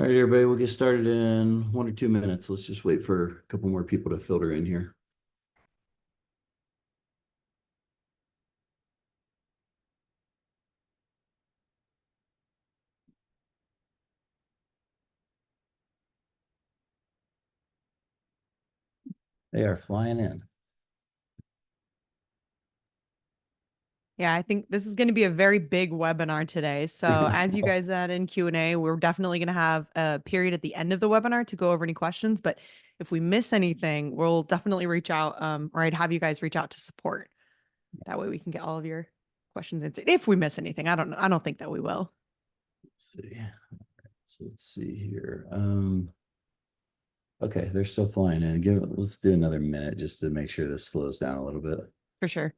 All right, everybody, we'll get started in 1 or 2 minutes. Let's just wait for a couple more people to filter in here. They are flying in. Yeah, I think this is going to be a very big webinar today. So as you guys add in Q&A, we're definitely going to have a period at the end of the webinar to go over any questions. But if we miss anything, we'll definitely reach out, or I'd have you guys reach out to support. That way we can get all of your questions answered. If we miss anything, I don't think that we will. Let's see. So let's see here. Okay, they're still flying in. Let's do another minute just to make sure this slows down a little bit. For sure.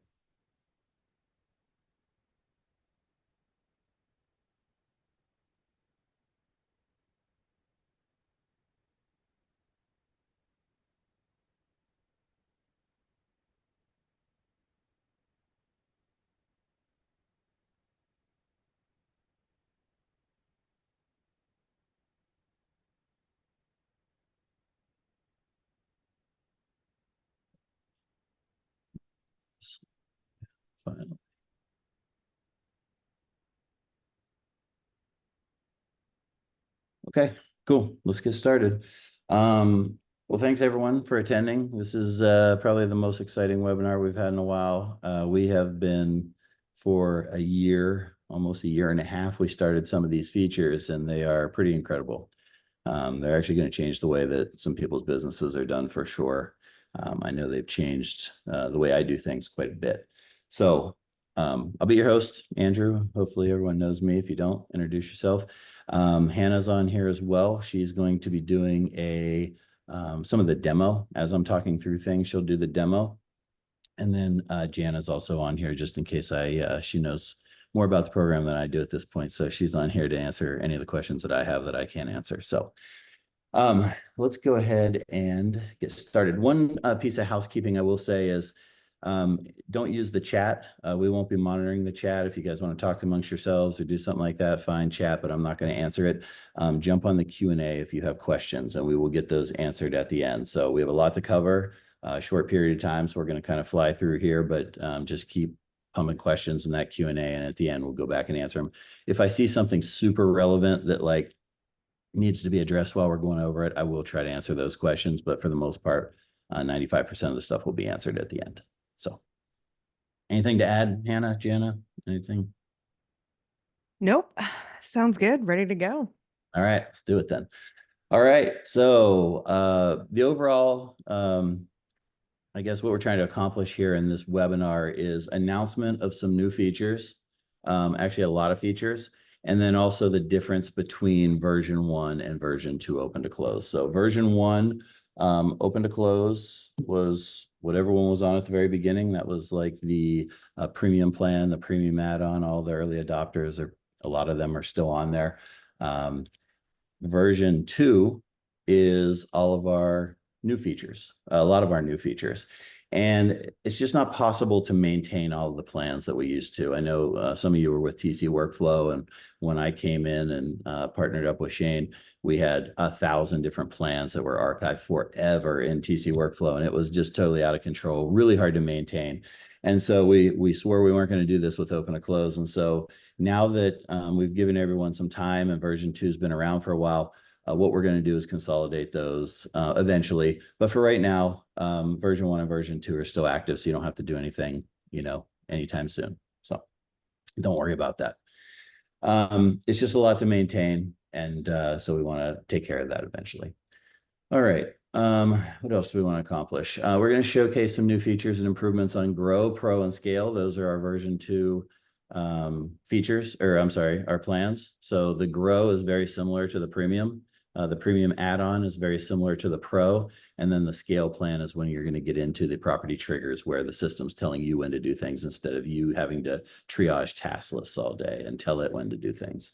Finally. Okay, cool. Let's get started. Well, thanks everyone for attending. This is probably the most exciting webinar we've had in a while. We have been for a year, almost a year and a half. We started some of these features and they are pretty incredible. They're actually going to change the way that some people's businesses are done for sure. I know they've changed the way I do things quite a bit. So I'll be your host, Andrew. Hopefully everyone knows me. If you don't, introduce yourself. Hannah's on here as well. She's going to be doing some of the demo. As I'm talking through things, she'll do the demo. And then Jana's also on here just in case she knows more about the program than I do at this point. So she's on here to answer any of the questions that I have that I can't answer. So let's go ahead and get started. One piece of housekeeping I will say is don't use the chat. We won't be monitoring the chat. If you guys want to talk amongst yourselves or do something like that, fine, chat, but I'm not going to answer it. Jump on the Q&A if you have questions and we will get those answered at the end. So we have a lot to cover, a short period of time. So we're going to kind of fly through here, but just keep pumping questions in that Q&A. And at the end, we'll go back and answer them. If I see something super relevant that needs to be addressed while we're going over it, I will try to answer those questions. But for the most part, 95% of the stuff will be answered at the end. So anything to add, Hannah, Jana, anything? Nope. Sounds good. Ready to go. All right, let's do it then. All right. So the overall, I guess what we're trying to accomplish here in this webinar is announcement of some new features, actually a lot of features, and then also the difference between version 1 and version 2 open to close. So version 1 open to close was whatever one was on at the very beginning. That was like the premium plan, the premium add-on, all the early adopters, a lot of them are still on there. Version 2 is all of our new features, a lot of our new features. And it's just not possible to maintain all of the plans that we used to. I know some of you were with TC Workflow, and when I came in and partnered up with Shane, we had 1,000 different plans that were archived forever in TC Workflow, and it was just totally out of control, really hard to maintain. And so we swore we weren't going to do this with open to close. And so now that we've given everyone some time and version 2 has been around for a while, what we're going to do is consolidate those eventually. But for right now, version 1 and version 2 are still active, so you don't have to do anything, anytime soon. So don't worry about that. It's just a lot to maintain, and so we want to take care of that eventually. All right. What else do we want to accomplish? We're going to showcase some new features and improvements on Grow, Pro, and Scale. Those are our version 2 features, or I'm sorry, our plans. So the Grow is very similar to the Premium. The Premium add-on is very similar to the Pro. And then the Scale plan is when you're going to get into the property triggers where the system's telling you when to do things instead of you having to triage task lists all day and tell it when to do things.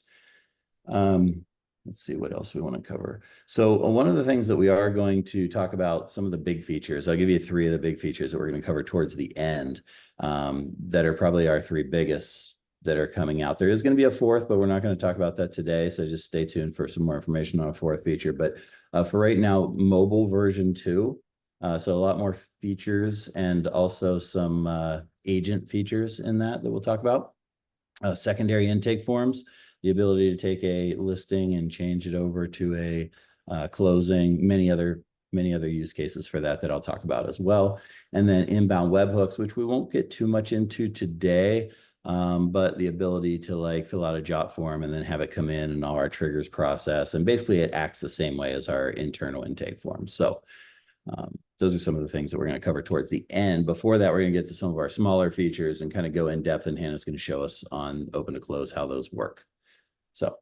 Let's see what else we want to cover. So one of the things that we are going to talk about, some of the big features, I'll give you 3 of the big features that we're going to cover towards the end that are probably our 3 biggest that are coming out. There is going to be a fourth, but we're not going to talk about that today. So just stay tuned for some more information on a fourth feature. But for right now, mobile version 2. So a lot more features and also some agent features in that we'll talk about. Secondary intake forms, the ability to take a listing and change it over to a closing, many other use cases for that I'll talk about as well. And then inbound webhooks, which we won't get too much into today, but the ability to like fill out a jot form and then have it come in and all our triggers process. And basically it acts the same way as our internal intake forms. So those are some of the things that we're going to cover towards the end. Before that, we're going to get to some of our smaller features and kind of go in depth, and Hannah's going to show us on open to close how those work. So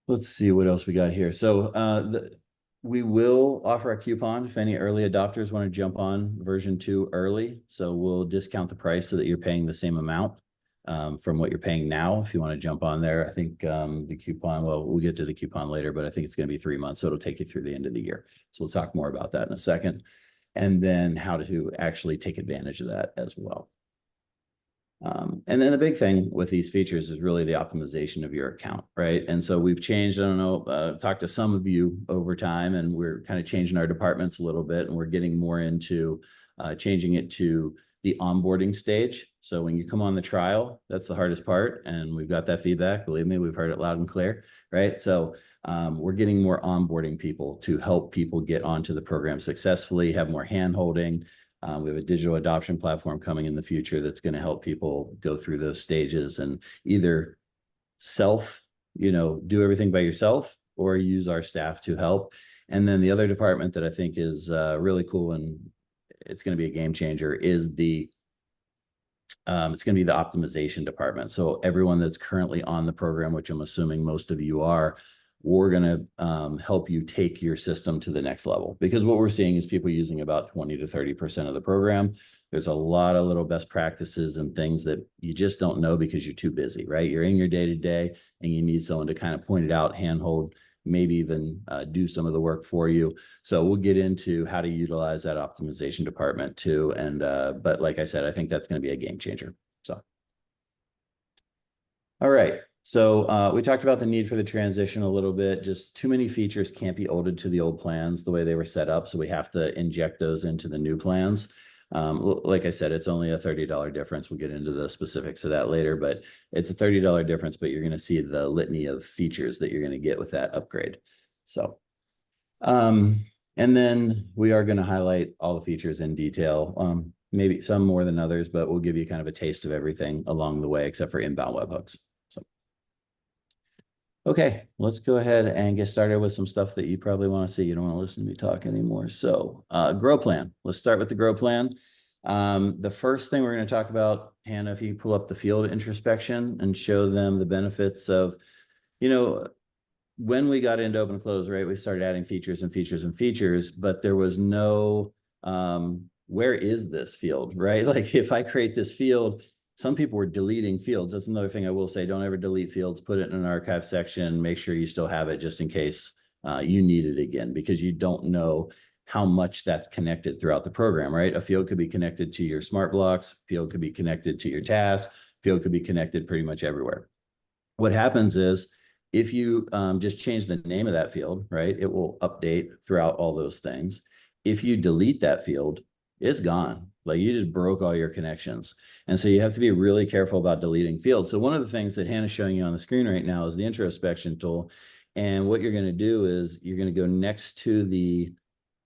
let's see what else we got here. So we will offer a coupon if any early adopters want to jump on version 2 early. So we'll discount the price so that you're paying the same amount from what you're paying now. If you want to jump on there, I think the coupon, well, we'll get to the coupon later, but I think it's going to be 3 months. So it'll take you through the end of the year. So we'll talk more about that in a second. And then how to actually take advantage of that as well. And then the big thing with these features is really the optimization of your account, right? And so we've changed, I don't know, talked to some of you over time, and we're kind of changing our departments a little bit, and we're getting more into changing it to the onboarding stage. So when you come on the trial, that's the hardest part. And we've got that feedback. Believe me, we've heard it loud and clear, right? So we're getting more onboarding people to help people get onto the program successfully, have more hand-holding. We have a digital adoption platform coming in the future that's going to help people go through those stages and either do everything by yourself or use our staff to help. And then the other department that I think is really cool and it's going to be a game changer is it's going to be the optimization department. So everyone that's currently on the program, which I'm assuming most of you are, we're going to help you take your system to the next level, because what we're seeing is people using about 20 to 30% of the program. There's a lot of little best practices and things that you just don't know because you're too busy, right? You're in your day-to-day and you need someone to kind of point it out, handhold, maybe even do some of the work for you. So we'll get into how to utilize that optimization department too. And but like I said, I think that's going to be a game changer. So, all right. So we talked about the need for the transition a little bit. Just too many features can't be olded to the old plans the way they were set up. So we have to inject those into the new plans. Like I said, it's only a $30 difference. We'll get into the specifics of that later, but it's a $30 difference, but you're going to see the litany of features that you're going to get with that upgrade. So, and then we are going to highlight all the features in detail, maybe some more than others, but we'll give you kind of a taste of everything along the way, except for inbound webhooks. So, okay, let's go ahead and get started with some stuff that you probably want to see. You don't want to listen to me talk anymore. So grow plan. Let's start with the grow plan. The first thing we're going to talk about, Hannah, if you pull up the field introspection and show them the benefits of, when we got into open close, right, we started adding features and features and features, but there was no, where is this field, right? Like if I create this field, some people were deleting fields. That's another thing I will say. Don't ever delete fields. Put it in an archive section. Make sure you still have it just in case you need it again, because you don't know how much that's connected throughout the program, right? A field could be connected to your smart blocks. Field could be connected to your tasks. Field could be connected pretty much everywhere. What happens is if you just change the name of that field, right, it will update throughout all those things. If you delete that field, it's gone. Like you just broke all your connections. And so you have to be really careful about deleting fields. So one of the things that Hannah's showing you on the screen right now is the introspection tool. And what you're going to do is you're going to go next to the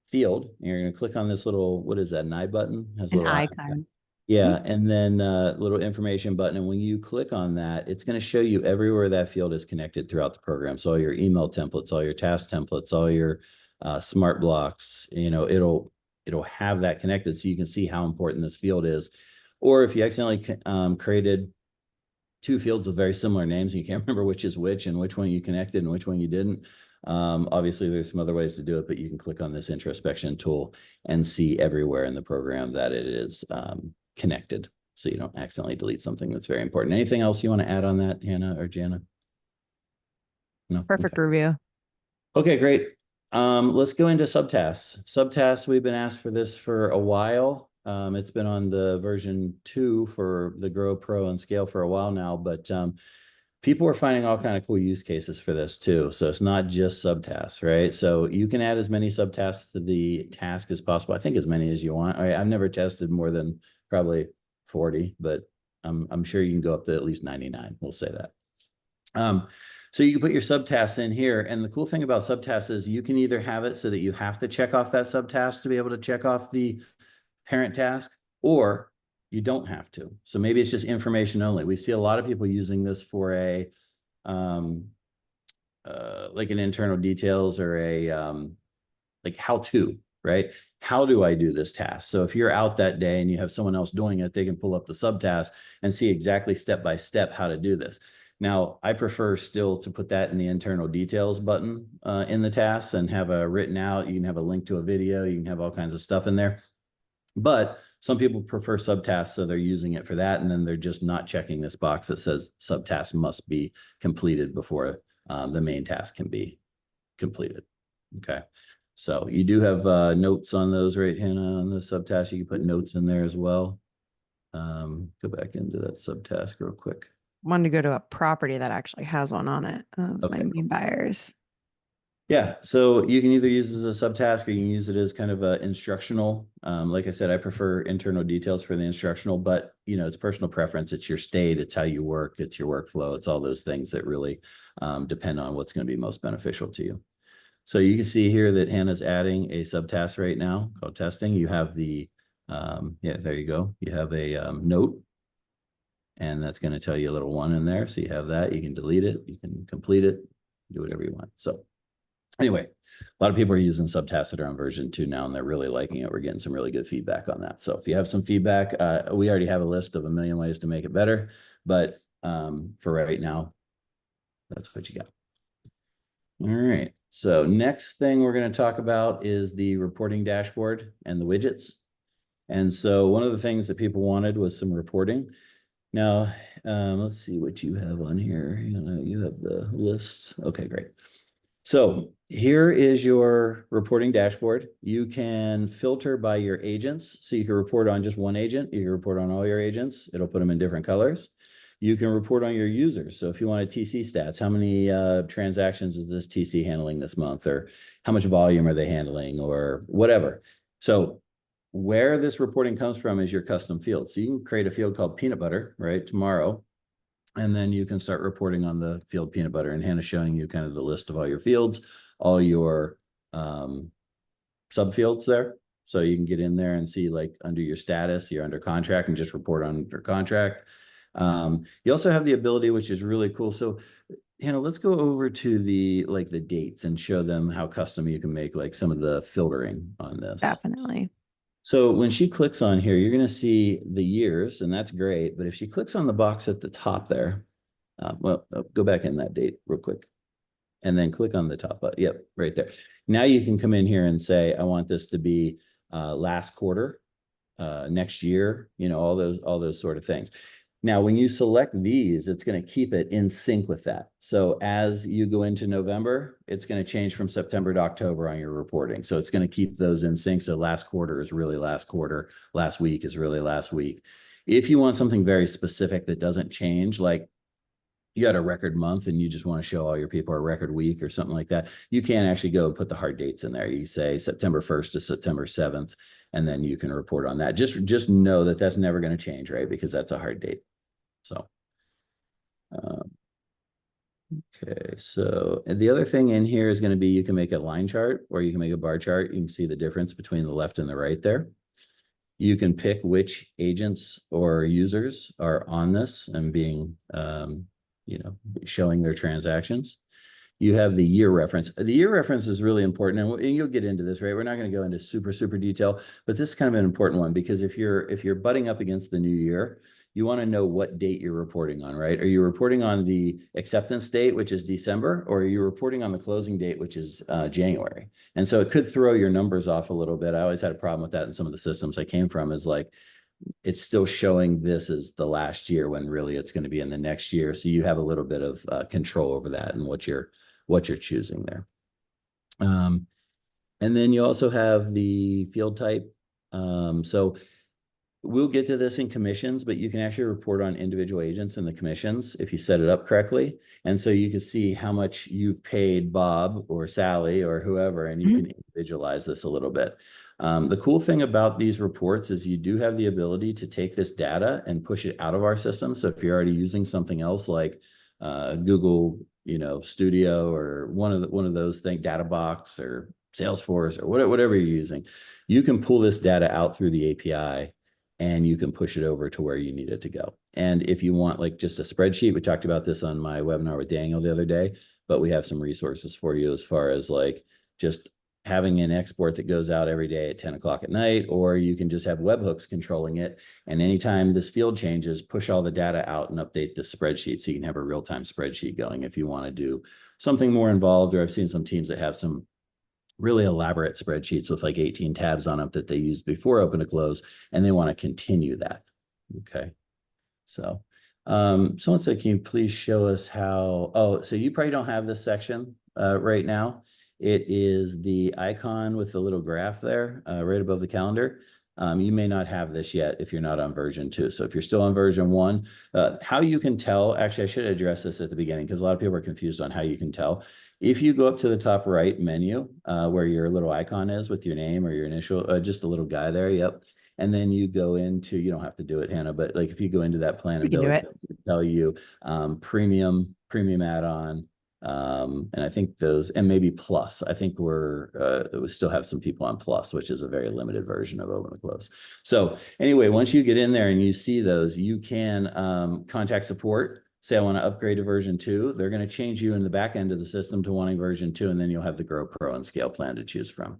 field and you're going to click on this little, what is that, an eye button? Has a An little eye. icon. Yeah, and then little information button. And when you click on that, it's going to show you everywhere that field is connected throughout the program. So all your email templates, all your task templates, all your smart blocks, it'll have that connected so you can see how important this field is. Or if you accidentally created two fields with very similar names and you can't remember which is which and which one you connected and which one you didn't, obviously there's some other ways to do it, but you can click on this introspection tool and see everywhere in the program that it is connected, so you don't accidentally delete something that's very important. Anything else you want to add on that, Hannah or Jana? No. Perfect Okay. review. Okay, great. Let's go into subtasks. Subtasks, we've been asked for this for a while. It's been on the version 2 for the Grow Pro and Scale for a while now, but people are finding all kind of cool use cases for this too. So it's not just subtasks, right? So you can add as many subtasks to the task as possible. I think as many as you want. I've never tested more than probably 40, but I'm sure you can go up to at least 99. We'll say that. So you can put your subtasks in here. And the cool thing about subtasks is you can either have it so that you have to check off that subtask to be able to check off the parent task, or you don't have to. So maybe it's just information only. We see a lot of people using this for a like an internal details or a like how to, right? How do I do this task? So if you're out that day and you have someone else doing it, they can pull up the subtask and see exactly step by step how to do this. Now, I prefer still to put that in the internal details button in the tasks and have a written out. You can have a link to a video. You can have all kinds of stuff in there. But some people prefer subtasks, so they're using it for that. And then they're just not checking this box that says subtask must be completed before the main task can be completed. Okay. So you do have notes on those, right, Hannah, on the subtask. You can put notes in there as well. Go back into that subtask real quick. Wanted to go to a property that actually has one on it. Those Okay. my main buyers. Yeah, so you can either use it as a subtask or you can use it as kind of a instructional. Like I said, I prefer internal details for the instructional, but you know, it's personal preference. It's your state, it's how you work, it's your workflow, it's all those things that really depend on what's going to be most beneficial to you. So you can see here that Hannah's adding a subtask right now called testing. You have the, yeah, there you go. You have a note, and that's going to tell you a little 1 in there. So you have that. You can delete it. You can complete it. Do whatever you want. So anyway, a lot of people are using subtasks that are on version 2 now, and they're really liking it. We're getting some really good feedback on that. So if you have some feedback, we already have a list of 1,000,000 ways to make it better. But for right now, that's what you got. All right. So next thing we're going to talk about is the reporting dashboard and the widgets. And so one of the things that people wanted was some reporting. Now, let's see what you have on here. You have the list. Okay, great. So here is your reporting dashboard. You can filter by your agents. So you can report on just one agent. You can report on all your agents. It'll put them in different colors. You can report on your users. So if you want a TC stats, how many transactions is this TC handling this month, or how much volume are they handling, or whatever. So where this reporting comes from is your custom field. So you can create a field called peanut butter, right, tomorrow. And then you can start reporting on the field peanut butter. And Hannah's showing you kind of the list of all your fields, all your subfields there. So you can get in there and see, like, under your status, you're under contract, and just report on your contract. You also have the ability, which is really cool. So Hannah, let's go over to the dates and show them how custom you can make like some of the filtering on this. Definitely. So when she clicks on here, you're going to see the years, and that's great. But if she clicks on the box at the top there, go back in that date real quick, and then click on the top. Yep, right there. Now you can come in here and say, I want this to be last quarter, next year, all those sort of things. Now, when you select these, it's going to keep it in sync with that. So as you go into November, it's going to change from September to October on your reporting. So it's going to keep those in sync. So last quarter is really last quarter. Last week is really last week. If you want something very specific that doesn't change, like you had a record month and you just want to show all your people a record week or something like that, you can actually go put the hard dates in there. You say September 1st to September 7th, and then you can report on that. Just know that that's never going to change, right? Because that's a hard date. So, okay. So and the other thing in here is going to be, you can make a line chart or you can make a bar chart. You can see the difference between the left and the right there. You can pick which agents or users are on this and being, showing their transactions. You have the year reference. The year reference is really important, and you'll get into this, right? We're not going to go into super detail, but this is kind of an important one, because if you're butting up against the new year, you want to know what date you're reporting on, right? Are you reporting on the acceptance date, which is December, or are you reporting on the closing date, which is January? And so it could throw your numbers off a little bit. I always had a problem with that in some of the systems I came from, is like, it's still showing this as the last year when really it's going to be in the next year. So you have a little bit of control over that and what you're choosing there. And then you also have the field type. So we'll get to this in commissions, but you can actually report on individual agents and the commissions if you set it up correctly. And so you can see how much you've paid Bob or Sally or whoever, and you can individualize this a little bit. The cool thing about these reports is you do have the ability to take this data and push it out of our system. So if you're already using something else like Google, Studio, or one of those things, DataBox or Salesforce or whatever you're using, you can pull this data out through the API and you can push it over to where you need it to go. And if you want like just a spreadsheet, we talked about this on my webinar with Daniel the other day, but we have some resources for you as far as like just having an export that goes out every day at 10 o'clock at night, or you can just have webhooks controlling it. And anytime this field changes, push all the data out and update the spreadsheet so you can have a real-time spreadsheet going if you want to do something more involved. Or I've seen some teams that have some really elaborate spreadsheets with like 18 tabs on them that they used before open to close, and they want to continue that. Okay. So someone said, can you please show us how, so you probably don't have this section right now. It is the icon with the little graph there right above the calendar. You may not have this yet if you're not on version 2. So if you're still on version 1, how you can tell, actually, I should address this at the beginning because a lot of people are confused on how you can tell. If you go up to the top right menu where your little icon is with your name or your initial, just a little guy there, yep. And then you go into, you don't have to do it, Hannah, but like if you go into that plan ability, it'll tell you premium add-on, and I think those, and maybe plus, I think we still have some people on plus, which is a very limited version of open to close. So anyway, once you get in there and you see those, you can contact support, say, I want to upgrade to version 2. They're going to change you in the back end of the system to wanting version 2, and then you'll have the Grow Pro and Scale plan to choose from.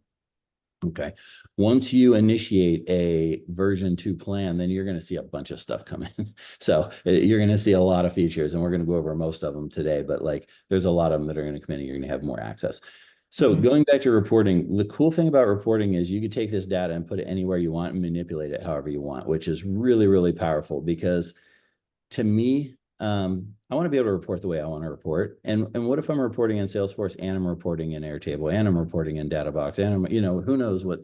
Okay. Once you initiate a version 2 plan, then you're going to see a bunch of stuff come in. So you're going to see a lot of features, and we're going to go over most of them today, but like there's a lot of them that are going to come in and you're going to have more access. So going back to reporting, the cool thing about reporting is you could take this data and put it anywhere you want and manipulate it however you want, which is really, really powerful because to me, I want to be able to report the way I want to report. And what if I'm reporting in Salesforce and I'm reporting in Airtable and I'm reporting in DataBox and I'm, who knows what,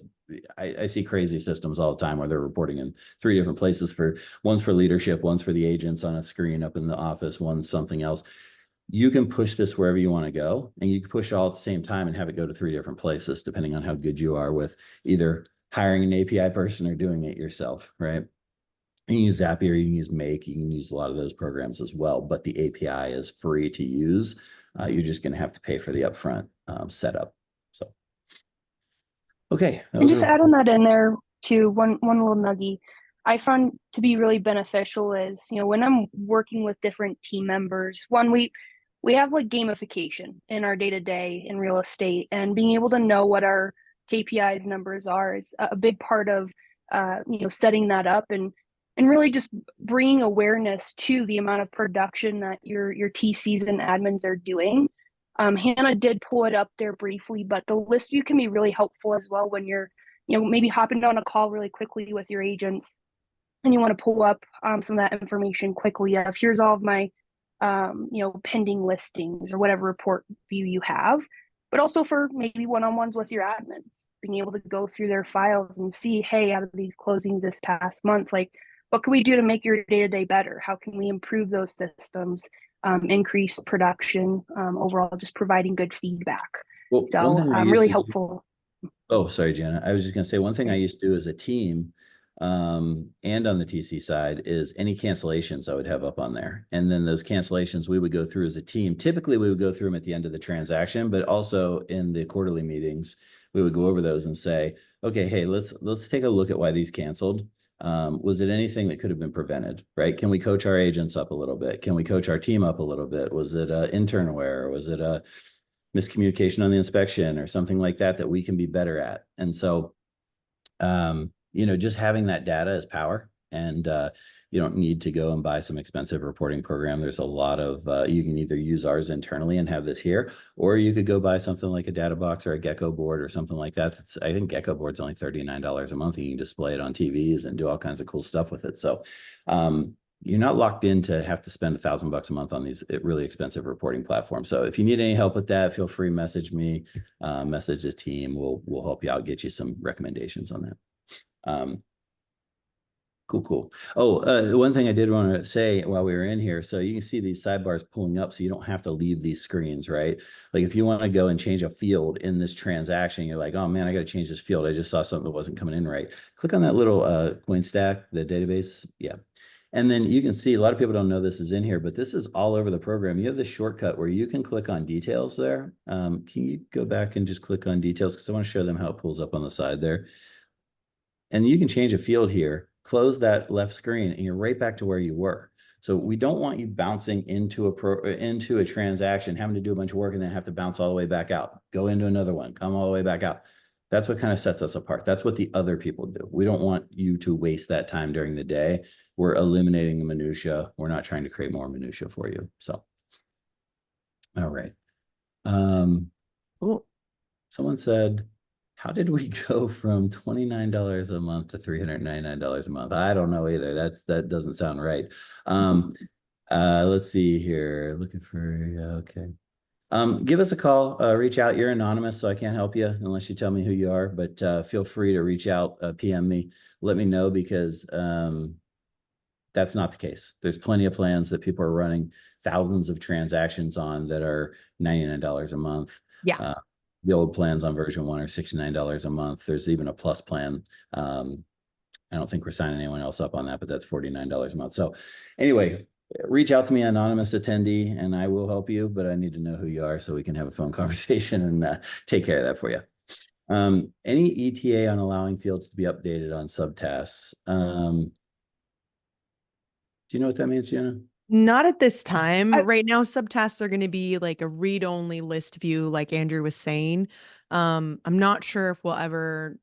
I see crazy systems all the time where they're reporting in 3 different places one's for leadership, one's for the agents on a screen up in the office, one's something else. You can push this wherever you want to go, and you can push all at the same time and have it go to 3 different places, depending on how good you are with either hiring an API person or doing it yourself, right? You can use Zapier, you can use Make, you can use a lot of those programs as well, but the API is free to use. You're just going to have to pay for the upfront setup. So, okay. And just adding that in there too, one little nugget I found to be really beneficial is, when I'm working with different team members, we have like gamification in our day-to-day in real estate, and being able to know what our KPIs numbers are is a big part of, setting that up and really just bringing awareness to the amount of production that your TCs and admins are doing. Hannah did pull it up there briefly, but the list view can be really helpful as well when you're, maybe hopping on a call really quickly with your agents and you want to pull up some of that information quickly. Here's all of my, pending listings or whatever report view you have, but also for maybe one-on-ones with your admins, being able to go through their files and see, hey, out of these closings this past month, like, what can we do to make your day-to-day better? How can we improve those systems, increase production, overall, just providing good feedback. Well, so really helpful. Oh, sorry, Jenna. I was just going to say one thing I used to do as a team and on the TC side is any cancellations I would have up on there. And then those cancellations we would go through as a team. Typically, we would go through them at the end of the transaction, but also in the quarterly meetings, we would go over those and say, okay, hey, let's take a look at why these canceled. Was it anything that could have been prevented, right? Can we coach our agents up a little bit? Can we coach our team up a little bit? Was it internal error? Was it a miscommunication on the inspection or something like that we can be better at? And so, just having that data is power, and you don't need to go and buy some expensive reporting program. There's a lot of, you can either use ours internally and have this here, or you could go buy something like a DataBox or a Gecko board or something like that. I think Gecko board's only $39 a month, and you can display it on TVs and do all kinds of cool stuff with it. So you're not locked in to have to spend $1,000 a month on these really expensive reporting platforms. So if you need any help with that, feel free, message me, message the team. We'll help you out, get you some recommendations on that. Cool, cool. Oh, one thing I did want to say while we were in here, so you can see these sidebars pulling up, so you don't have to leave these screens, right? Like if you want to go and change a field in this transaction, you're like, oh man, I got to change this field. I just saw something that wasn't coming in right. Click on that little coin stack, the database. Yeah. And then you can see a lot of people don't know this is in here, but this is all over the program. You have this shortcut where you can click on details there. Can you go back and just click on details? Because I want to show them how it pulls up on the side there. And you can change a field here, close that left screen, and you're right back to where you were. So we don't want you bouncing into a transaction, having to do a bunch of work and then have to bounce all the way back out. Go into another one, come all the way back out. That's what kind of sets us apart. That's what the other people do. We don't want you to waste that time during the day. We're eliminating the minutia. We're not trying to create more minutia for you. So, all right. Cool. Someone said, how did we go from $29 a month to $399 a month? I don't know either. That doesn't sound right. Let's see here. Looking for, okay. Give us a call, reach out. You're anonymous, so I can't help you unless you tell me who you are, but feel free to reach out, PM me, let me know, because that's not the case. There's plenty of plans that people are running thousands of transactions on that are $99 a month. Yeah. The old plans on version 1 are $69 a month. There's even a plus plan. I don't think we're signing anyone else up on that, but that's $49 a month. So anyway, reach out to me, anonymous attendee, and I will help you, but I need to know who you are so we can have a phone conversation and take care of that for you. Any ETA on allowing fields to be updated on subtasks? Do you know what that means, Jenna? Not at this time. Right now, subtasks are going to be like a read-only list view, like Andrew was saying. I'm not sure if we'll ever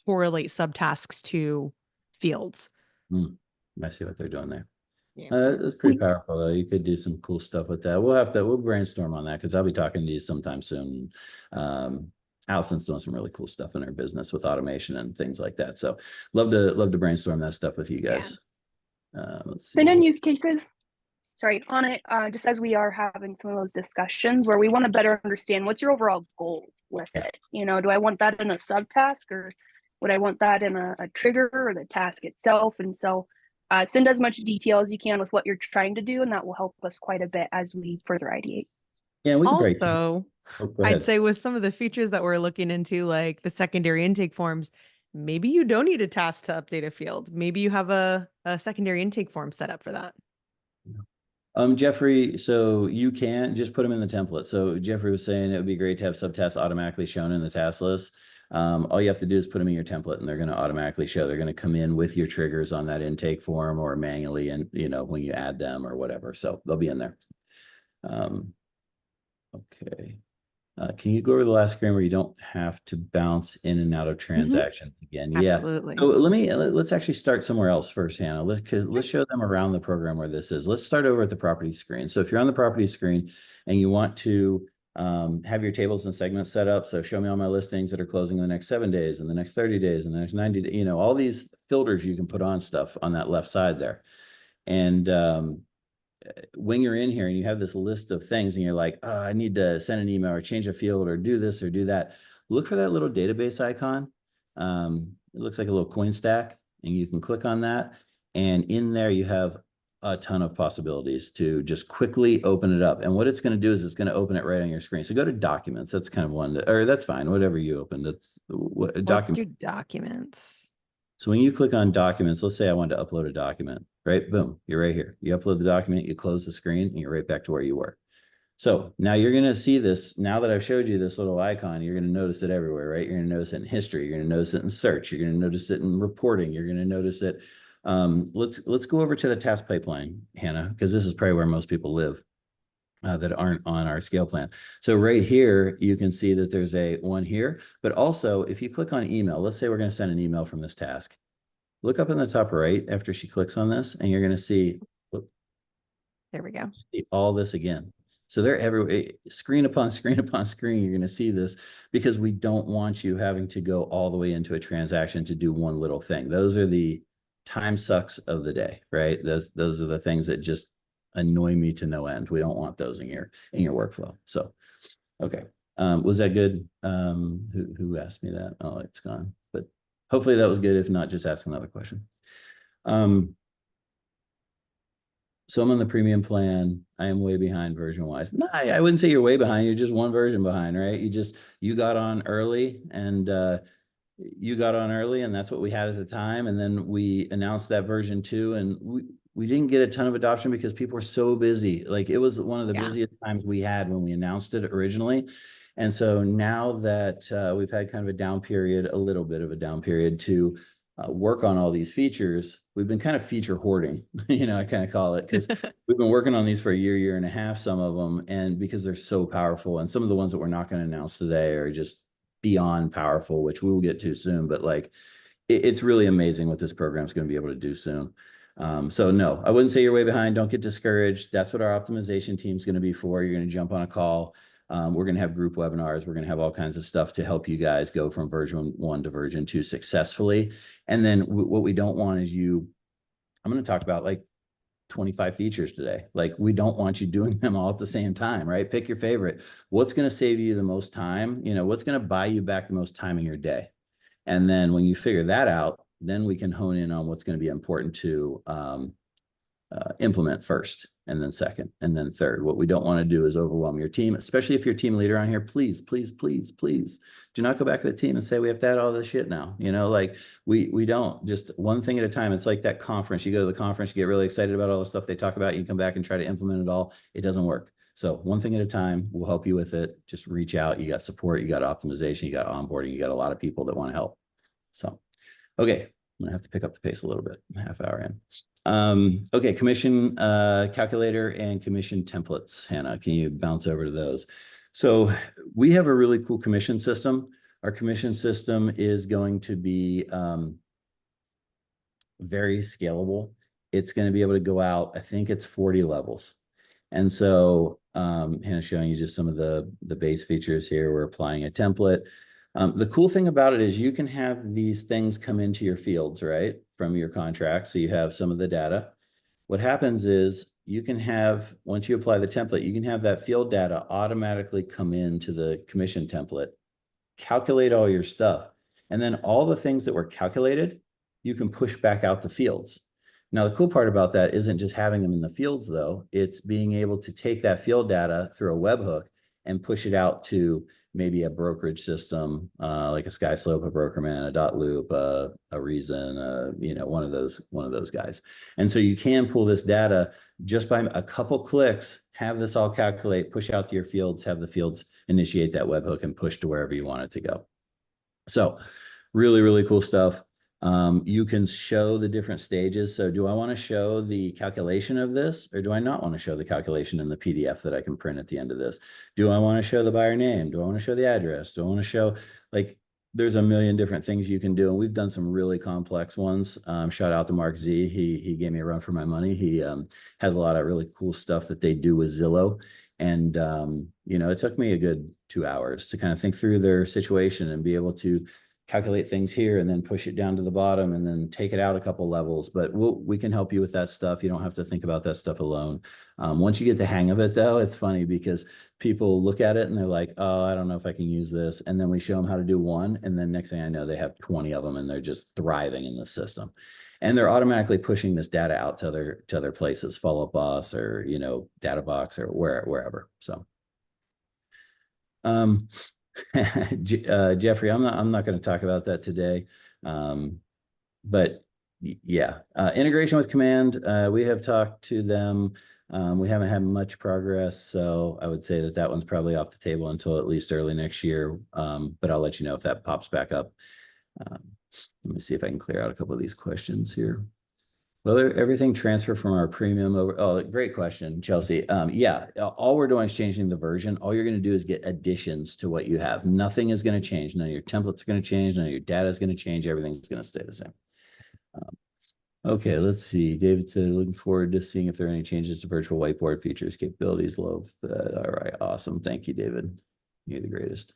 correlate subtasks to fields. I see what they're doing there. Yeah. That's pretty powerful, though. You could do some cool stuff with that. We'll brainstorm on that, because I'll be talking to you sometime soon. Allison's doing some really cool stuff in her business with automation and things like that. So love to brainstorm that stuff with you guys. Let's see. And in use cases, sorry, on it, just as we are having some of those discussions where we want to better understand what's your overall goal with it. You know, do I want that in a subtask, or would I want that in a trigger or the task itself? And so send as much detail as you can with what you're trying to do, and that will help us quite a bit as we further ideate. Yeah, we can also, I'd say with some of the features that we're looking into, like the secondary intake forms, maybe you don't need a task to update a field. Maybe you have a secondary intake form set up for that. Jeffrey, so you can just put them in the template. So Jeffrey was saying it would be great to have subtasks automatically shown in the task list. All you have to do is put them in your template, and they're going to automatically show. They're going to come in with your triggers on that intake form, or manually, and when you add them or whatever. So they'll be in there. Okay. Can you go over the last screen where you don't have to bounce in and out of transactions again? Absolutely. Yeah. So let's actually start somewhere else first, Hannah. Let's show them around the program where this is. Let's start over at the property screen. So if you're on the property screen and you want to have your tables and segments set up, so show me all my listings that are closing in the next 7 days and the next 30 days and the next 90 days, all these filters you can put on stuff on that left side there. And when you're in here and you have this list of things and you're like, oh, I need to send an email or change a field or do this or do that, look for that little database icon. It looks like a little coin stack, and you can click on that. And in there, you have a ton of possibilities to just quickly open it up. And what it's going to do is it's going to open it right on your screen. So go to documents. That's kind of one, or that's fine. Whatever you open, that's what Let's do documents. So when you click on documents, let's say I wanted to upload a document, right? Boom, you're right here. You upload the document, you close the screen, and you're right back to where you were. So now you're going to see this. Now that I've showed you this little icon, you're going to notice it everywhere, right? You're going to notice it in history. You're going to notice it in search. You're going to notice it in reporting. You're going to notice it. Let's go over to the task pipeline, Hannah, because this is probably where most people live that aren't on our scale plan. So right here, you can see that there's a one here, but also if you click on email, let's say we're going to send an email from this task. Look up in the top right after she clicks on this, and you're going to see, there we go. See all this again. So they're everywhere, screen upon screen upon screen. You're going to see this because we don't want you having to go all the way into a transaction to do one little thing. Those are the time sucks of the day, right? Those are the things that just annoy me to no end. We don't want those in your workflow. So, okay. Was that good? Who asked me that? Oh, it's gone. But hopefully that was good. If not, just ask another question. So I'm on the premium plan. I am way behind version wise. No, I wouldn't say you're way behind. You're just one version behind, right? You got on early and that's what we had at the time. And then we announced that version 2 and we didn't get a ton of adoption because people were so busy. Like it was one of the busiest times we had when we announced it originally. And so now that we've had kind of a little bit of a down period to work on all these features, we've been kind of feature hoarding, I kind of call it, because we've been working on these for a year and a half, some of them, and because they're so powerful. And some of the ones that we're not going to announce today are just beyond powerful, which we will get to soon. But like, it's really amazing what this program is going to be able to do soon. So no, I wouldn't say you're way behind. Don't get discouraged. That's what our optimization team is going to be for. You're going to jump on a call. We're going to have group webinars. We're going to have all kinds of stuff to help you guys go from version 1 to version 2 successfully. And then what we don't want is I'm going to talk about like 25 features today. Like we don't want you doing them all at the same time, right? Pick your favorite. What's going to save you the most time? What's going to buy you back the most time in your day? And then when you figure that out, then we can hone in on what's going to be important to implement first, and then second, and then third. What we don't want to do is overwhelm your team, especially if you're team leader on here. Please, please, please, please do not go back to the team and say we have to add all this shit now. Like we don't, just one thing at a time. It's like that conference. You go to the conference, you get really excited about all the stuff they talk about. You come back and try to implement it all. It doesn't work. So one thing at a time. We'll help you with it. Just reach out. You got support, you got optimization, you got onboarding, you got a lot of people that want to help. So, okay. I'm gonna have to pick up the pace a little bit, half hour in. Okay, commission calculator and commission templates. Hannah, can you bounce over to those? So we have a really cool commission system. Our commission system is going to be very scalable. It's going to be able to go out, I think it's 40 levels. And so Hannah's showing you just some of the base features here. We're applying a template. The cool thing about it is you can have these things come into your fields, right, from your contract. So you have some of the data. What happens is you can have, once you apply the template, you can have that field data automatically come into the commission template, calculate all your stuff. And then all the things that were calculated, you can push back out the fields. Now, the cool part about that isn't just having them in the fields, though. It's being able to take that field data through a webhook and push it out to maybe a brokerage system, like a SkySlope, a Brokerman, a .loop, a Reason, one of those guys. And so you can pull this data just by a couple clicks, have this all calculate, push out to your fields, have the fields initiate that webhook and push to wherever you want it to go. So really, really cool stuff. You can show the different stages. So do I want to show the calculation of this, or do I not want to show the calculation in the PDF that I can print at the end of this? Do I want to show the buyer name? Do I want to show the address? Do I want to show, like, there's a million different things you can do. And we've done some really complex ones. Shout out to Mark Z. He gave me a run for my money. He has a lot of really cool stuff that they do with Zillow. And, it took me a good 2 hours to kind of think through their situation and be able to calculate things here and then push it down to the bottom and then take it out a couple levels. But we can help you with that stuff. You don't have to think about that stuff alone. Once you get the hang of it, though, it's funny because people look at it and they're like, oh, I don't know if I can use this. And then we show them how to do one. And then next thing I know, they have 20 of them and they're just thriving in the system. And they're automatically pushing this data out to other places, Follow Up Boss or, DataBox or wherever. So, Jeffrey, I'm not going to talk about that today. But yeah, integration with Command, we have talked to them. We haven't had much progress, so I would say that one's probably off the table until at least early next year. But I'll let you know if that pops back up. Let me see if I can clear out a couple of these questions here. Will everything transfer from our premium over? Oh, great question, Chelsea. Yeah, all we're doing is changing the version. All you're going to do is get additions to what you have. Nothing is going to change. None of your templates are going to change. None of your data is going to change. Everything's going to stay the same. Okay, let's see. David said, looking forward to seeing if there are any changes to virtual whiteboard features, capabilities. Love that. All right, awesome. Thank you, David. You're the greatest.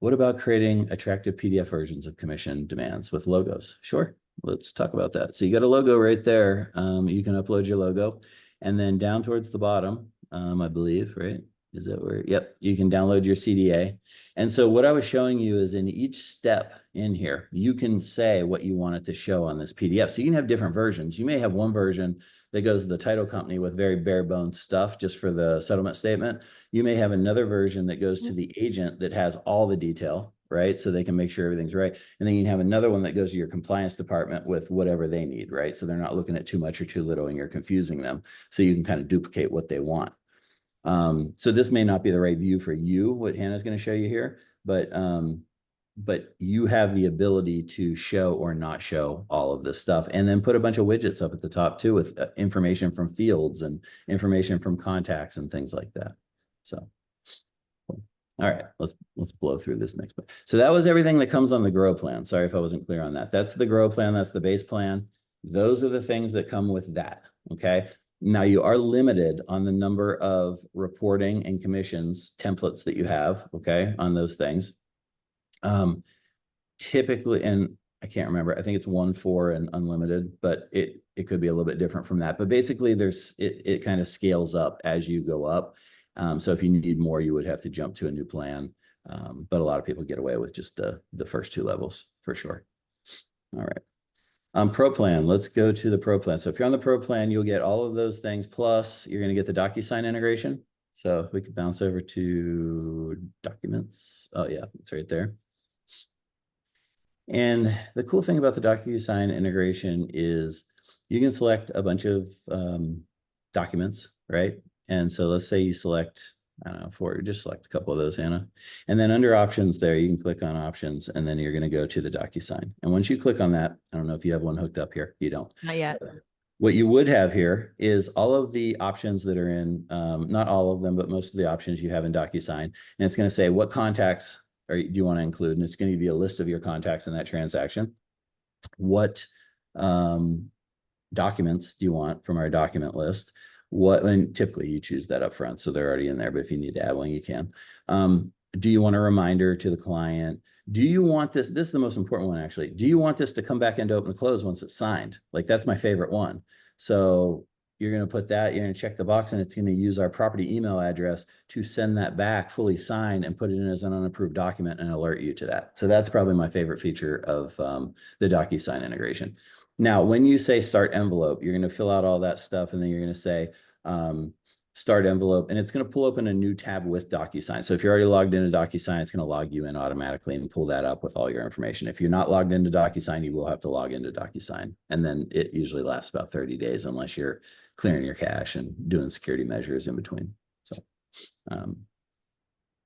What about creating attractive PDF versions of commission demands with logos? Sure, let's talk about that. So you got a logo right there. You can upload your logo, and then down towards the bottom, I believe, right? Is that where? Yep, you can download your CDA. And so what I was showing you is in each step in here, you can say what you want it to show on this PDF. So you can have different versions. You may have one version that goes to the title company with very bare bones stuff just for the settlement statement. You may have another version that goes to the agent that has all the detail, right? So they can make sure everything's right. And then you can have another one that goes to your compliance department with whatever they need, right? So they're not looking at too much or too little and you're confusing them. So you can kind of duplicate what they want. So this may not be the right view for you, what Hannah's going to show you here, but you have the ability to show or not show all of this stuff, and then put a bunch of widgets up at the top too with information from fields and information from contacts and things like that. So, all right, let's blow through this next bit. So that was everything that comes on the grow plan. Sorry if I wasn't clear on that. That's the grow plan. That's the base plan. Those are the things that come with that. Okay. Now you are limited on the number of reporting and commissions templates that you have, okay, on those things. Typically, and I can't remember, I think it's 1, 4 and unlimited, but it could be a little bit different from that. But basically it kind of scales up as you go up. So if you need more, you would have to jump to a new plan. But a lot of people get away with just the first 2 levels for sure. All right. Pro plan, let's go to the pro plan. So if you're on the pro plan, you'll get all of those things. Plus you're going to get the DocuSign integration. So if we could bounce over to documents. Oh yeah, it's right there. And the cool thing about the DocuSign integration is you can select a bunch of documents, right? And so let's say you select, I don't know, just select a couple of those, Hannah. And then under options there, you can click on options, and then you're going to go to the DocuSign. And once you click on that, I don't know if you have one hooked up here. You don't. Not yet. What you would have here is all of the options that are in, not all of them, but most of the options you have in DocuSign. And it's going to say what contacts do you want to include? And it's going to be a list of your contacts in that transaction. What documents do you want from our document list? And typically you choose that up front, so they're already in there, but if you need to add one, you can. Do you want a reminder to the client? Do you want this is the most important one, actually. Do you want this to come back into open and close once it's signed? Like, that's my favorite one. So you're going to put that, you're going to check the box, and it's going to use our property email address to send that back fully signed and put it in as an unapproved document and alert you to that. So that's probably my favorite feature of the DocuSign integration. Now, when you say start envelope, you're going to fill out all that stuff, and then you're going to say start envelope, and it's going to pull open a new tab with DocuSign. So if you're already logged into DocuSign, it's going to log you in automatically and pull that up with all your information. If you're not logged into DocuSign, you will have to log into DocuSign, and then it usually lasts about 30 days unless you're clearing your cache and doing security measures in between. So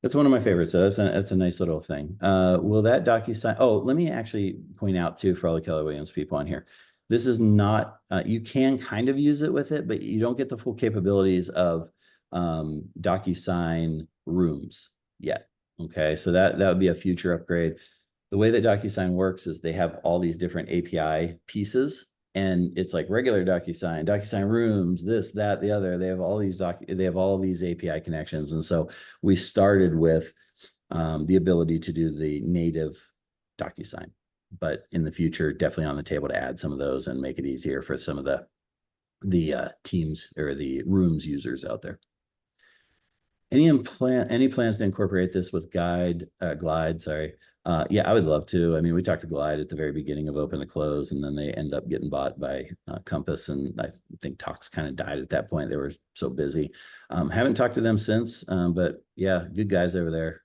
that's one of my favorites. So that's a nice little thing. Will that DocuSign? Oh, let me actually point out too, for all the Keller Williams people on here, this is not, you can kind of use it with it, but you don't get the full capabilities of DocuSign rooms yet. Okay, so that would be a future upgrade. The way that DocuSign works is they have all these different API pieces, and it's like regular DocuSign, DocuSign rooms, this, that, the other. They have all these API connections, and so we started with the ability to do the native DocuSign. But in the future, definitely on the table to add some of those and make it easier for some of the teams or the rooms users out there. Any plans to incorporate this with Glide? Sorry. Yeah, I would love to. I mean, we talked to Glide at the very beginning of Open to Close, and then they end up getting bought by Compass, and I think talks kind of died at that point. They were so busy. Haven't talked to them since, but yeah, good guys over there.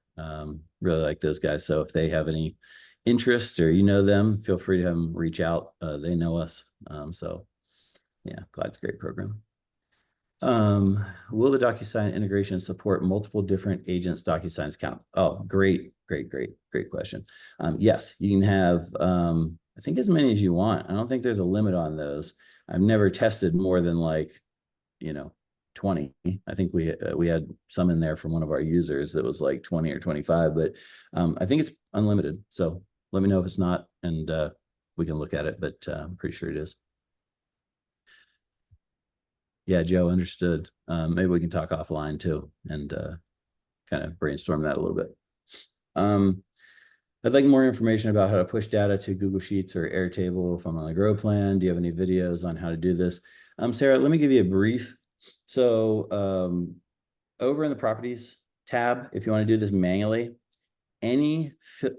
Really like those guys. So if they have any interest or you know them, feel free to have them reach out. They know us. So yeah, Glide's a great program. Will the DocuSign integration support multiple different agents DocuSigns count? Oh, great question. Yes, you can have I think as many as you want. I don't think there's a limit on those. I've never tested more than 20. I think we had some in there from one of our users that was like 20 or 25, but I think it's unlimited. So let me know if it's not, and we can look at it, but I'm pretty sure it is. Yeah, Joe, understood. Maybe we can talk offline too and kind of brainstorm that a little bit. I'd like more information about how to push data to Google Sheets or Airtable if I'm on the Grow plan. Do you have any videos on how to do this? Sarah, let me give you a brief. So over in the properties tab, if you want to do this manually, any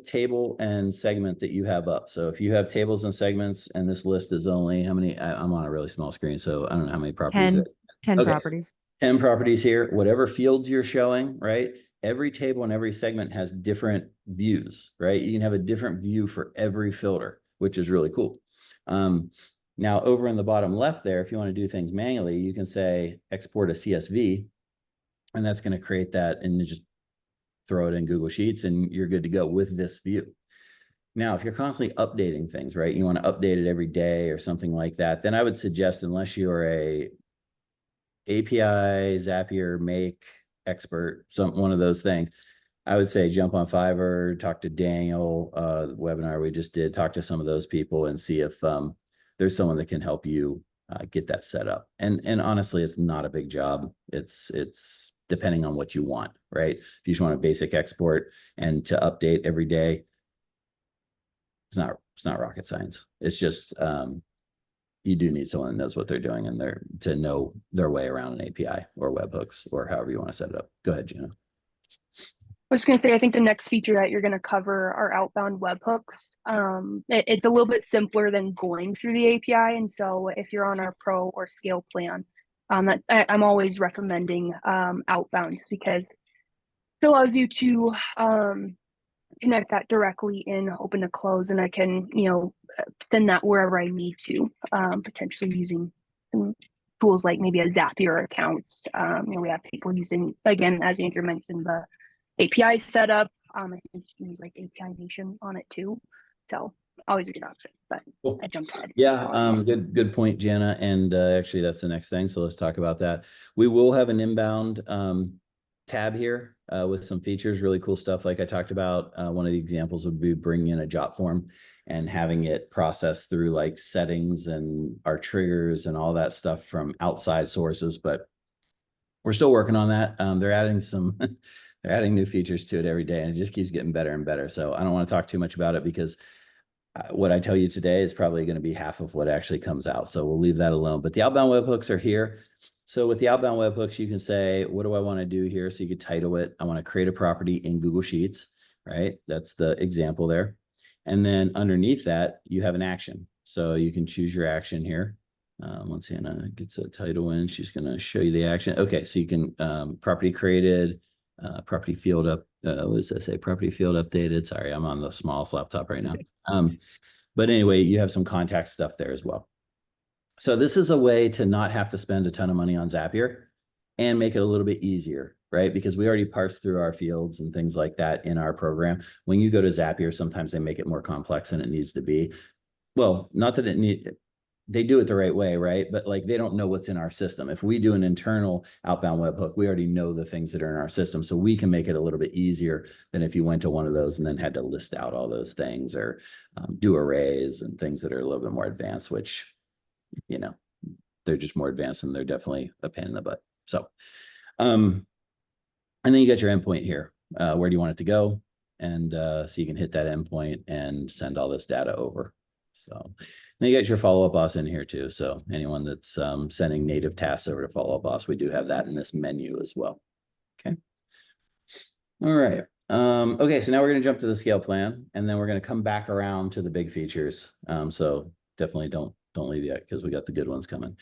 table and segment that you have up. So if you have tables and segments, and this list is only how many, I'm on a really small screen, so I don't know how many properties. 10 Okay. properties. 10 properties here, whatever fields you're showing, right? Every table and every segment has different views, right? You can have a different view for every filter, which is really cool. Now over in the bottom left there, if you want to do things manually, you can say export a CSV, and that's going to create that and just throw it in Google Sheets and you're good to go with this view. Now, if you're constantly updating things, right, you want to update it every day or something like that, then I would suggest, unless you're a API, Zapier, Make expert, one of those things, I would say jump on Fiverr, talk to Daniel, the webinar we just did, talk to some of those people and see if there's someone that can help you get that set up. And honestly, it's not a big job. It's depending on what you want, right? If you just want a basic export and to update every day, it's not rocket science. It's just you do need someone that knows what they're doing and to know their way around an API or webhooks or however you want to set it up. Go ahead, Gina. I was going to say, I think the next feature that you're going to cover are outbound webhooks. It's a little bit simpler than going through the API. And so if you're on our pro or scale plan, I'm always recommending outbound, just because it allows you to connect that directly in open to close, and I can, send that wherever I need to, potentially using some tools like maybe a Zapier account. We have people using, again, as Andrew mentioned, the API setup. I think you can use like API Nation on it too. So always a good option, but cool. I jumped ahead. Yeah, good point, Jana. And actually that's the next thing. So let's talk about that. We will have an inbound tab here with some features, really cool stuff. Like I talked about, one of the examples would be bringing in a jot form and having it processed through like settings and our triggers and all that stuff from outside sources, but we're still working on that. They're adding some, they're adding new features to it every day, and it just keeps getting better and better. So I don't want to talk too much about it, because what I tell you today is probably going to be half of what actually comes out. So we'll leave that alone. But the outbound webhooks are here. So with the outbound webhooks, you can say, what do I want to do here? So you could title it, I want to create a property in Google Sheets, right? That's the example there. And then underneath that, you have an action. So you can choose your action here. Once Hannah gets a title in, she's going to show you the action. Okay, so you can property created, property field up. What does that say? Property field updated. Sorry, I'm on the smallest laptop right now. But anyway, you have some contact stuff there as well. So this is a way to not have to spend a ton of money on Zapier and make it a little bit easier, right? Because we already parse through our fields and things like that in our program. When you go to Zapier, sometimes they make it more complex than it needs to be. Well, not that they do it the right way, right? But like, they don't know what's in our system. If we do an internal outbound webhook, we already know the things that are in our system. So we can make it a little bit easier than if you went to one of those and then had to list out all those things, or do arrays and things that are a little bit more advanced, which, they're just more advanced and they're definitely a pain in the butt. So, and then you got your endpoint here. Where do you want it to go? And so you can hit that endpoint and send all this data over. So then you get your follow-up boss in here too. So anyone that's sending native tasks over to follow-up boss, we do have that in this menu as well. Okay. All right. Okay, so now we're going to jump to the scale plan, and then we're going to come back around to the big features. So definitely don't leave yet, because we got the good ones coming.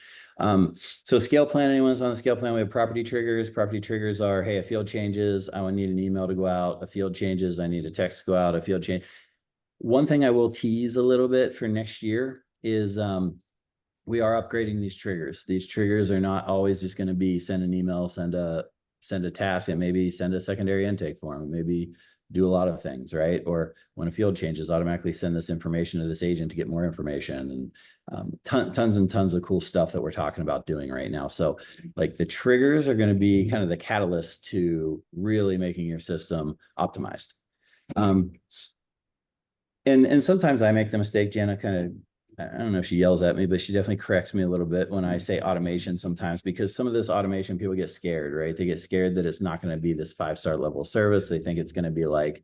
So scale plan, anyone's on the scale plan, we have property triggers. Property triggers are, hey, a field changes, I would need an email to go out. A field changes, I need a text to go out. A field change. One thing I will tease a little bit for next year is we are upgrading these triggers. These triggers are not always just going to be send an email, send a task, and maybe send a secondary intake form, maybe do a lot of things, right? Or when a field changes, automatically send this information to this agent to get more information, and tons and tons of cool stuff that we're talking about doing right now. So like, the triggers are going to be kind of the catalyst to really making your system optimized. And sometimes I make the mistake, Jana I don't know if she yells at me, but she definitely corrects me a little bit when I say automation sometimes, because some of this automation, people get scared, right? They get scared that it's not going to be this 5-star level service. They think it's going to be like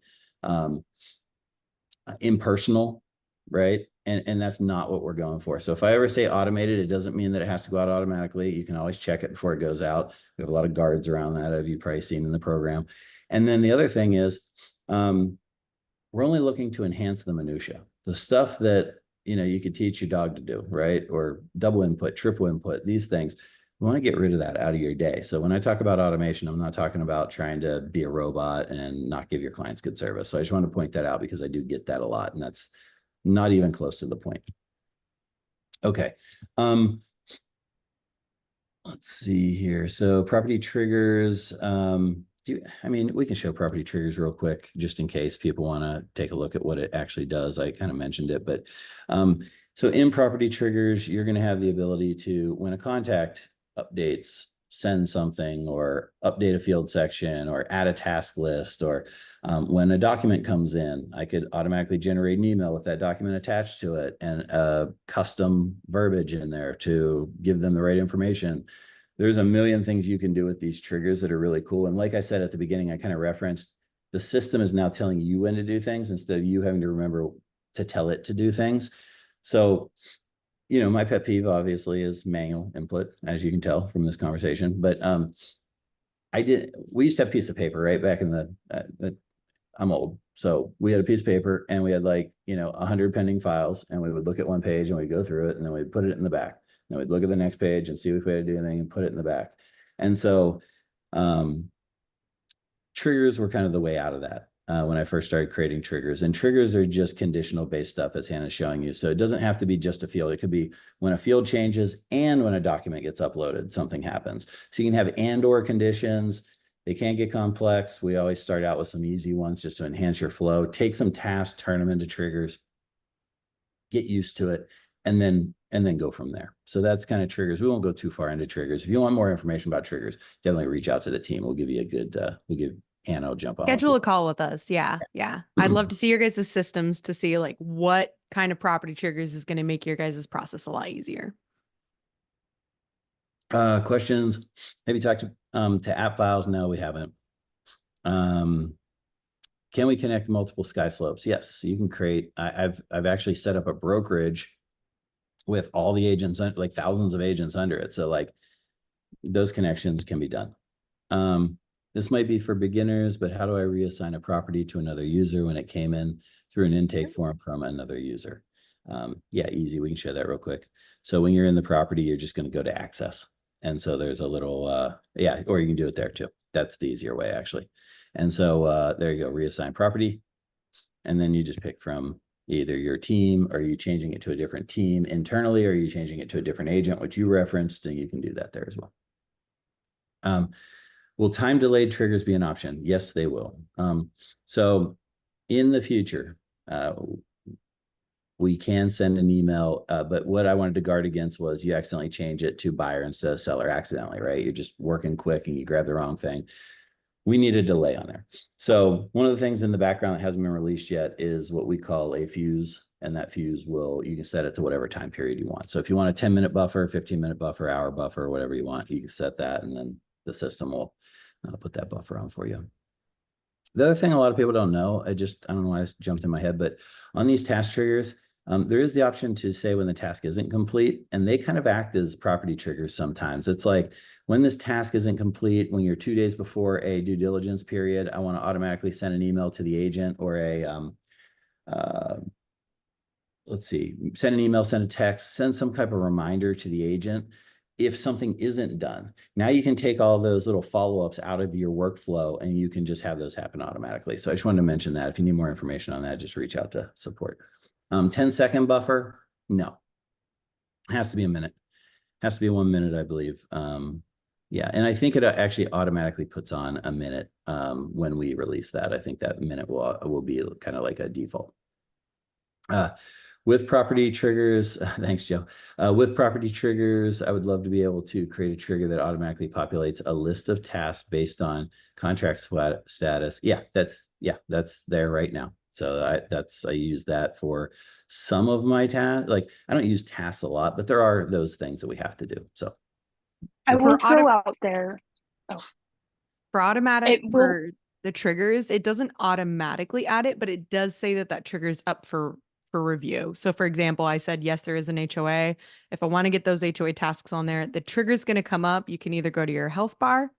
impersonal, right? and that's not what we're going for. So if I ever say automated, it doesn't mean that it has to go out automatically. You can always check it before it goes out. We have a lot of guards around that, have you probably seen in the program. And then the other thing is, we're only looking to enhance the minutia, the stuff that, you know, you could teach your dog to do, right? Or double input, triple input, these things. We want to get rid of that out of your day. So when I talk about automation, I'm not talking about trying to be a robot and not give your clients good service. So I just want to point that out because I do get that a lot, and that's not even close to the point. Okay. Let's see here. So property triggers. I mean, we can show property triggers real quick, just in case people want to take a look at what it actually does. I kind of mentioned it, but so in property triggers, you're going to have the ability to, when a contact updates, send something or update a field section or add a task list, or when a document comes in, I could automatically generate an email with that document attached to it and custom verbiage in there to give them the right information. There's a million things you can do with these triggers that are really cool. And like I said at the beginning, I kind of referenced, the system is now telling you when to do things instead of you having to remember to tell it to do things. So, you know, my pet peeve obviously is manual input, as you can tell from this conversation. But we used to have a piece of paper, right? Back in I'm old. So we had a piece of paper and we had 100 pending files, and we would look at one page and we'd go through it and then we'd put it in the back. Then we'd look at the next page and see if we had to do anything and put it in the back. And so triggers were kind of the way out of that when I first started creating triggers. And triggers are just conditional based stuff, as Hannah's showing you. So it doesn't have to be just a field. It could be when a field changes and when a document gets uploaded, something happens. So you can have and/or conditions. They can't get complex. We always start out with some easy ones just to enhance your flow. Take some tasks, turn them into triggers, get used to it, and then go from there. So that's kind of triggers. We won't go too far into triggers. If you want more information about triggers, definitely reach out to the team. We'll give you a good, Hannah will jump on. Schedule a call with us. Yeah. I'd love to see your guys' systems to see what kind of property triggers is going to make your guys' process a lot easier. Questions? Have you talked to app files? No, we haven't. Can we connect multiple sky slopes? Yes, you can create. I've actually set up a brokerage with all the agents, like thousands of agents under it. So those connections can be done. This might be for beginners, but how do I reassign a property to another user when it came in through an intake form from another user? Yeah, easy. We can share that real quick. So when you're in the property, you're just going to go to access. And so there's a little, or you can do it there too. That's the easier way actually. And so there you go, reassign property. And then you just pick from either your team, or you changing it to a different team internally, or you changing it to a different agent, which you referenced, and you can do that there as well. Will time delayed triggers be an option? Yes, they will. So in the future, we can send an email, but what I wanted to guard against was you accidentally change it to buyer instead of seller accidentally, right? You're just working quick and you grab the wrong thing. We need a delay on there. So one of the things in the background that hasn't been released yet is what we call a fuse. And that fuse you can set it to whatever time period you want. So if you want a 10-minute buffer, 15-minute buffer, hour buffer, whatever you want, you can set that, and then the system will put that buffer on for you. The other thing a lot of people don't know, I don't know why it jumped in my head, but on these task triggers, there is the option to say when the task isn't complete, and they kind of act as property triggers sometimes. It's like, when this task isn't complete, when you're 2 days before a due diligence period, I want to automatically send an email to the agent, or send an email, send a text, send some type of reminder to the agent if something isn't done. Now you can take all those little follow-ups out of your workflow and you can just have those happen automatically. So I just wanted to mention that. If you need more information on that, just reach out to support. 10-second buffer? No. It has to be a minute. It has to be 1 minute, I believe. Yeah, and I think it actually automatically puts on a minute when we release that. I think that minute will be kind of like a default. With property triggers, thanks, Joe. With property triggers, I would love to be able to create a trigger that automatically populates a list of tasks based on contract status. Yeah, that's there right now. So I use that for some of my tasks. I don't use tasks a lot, but there are those things that we have to do. So I will throw out there. For automatic, for the triggers, it doesn't automatically add it, but it does say that triggers up for for review. So for example, I said, yes, there is an HOA. If I want to get those HOA tasks on there, the trigger is going to come up. You can either go to your health bar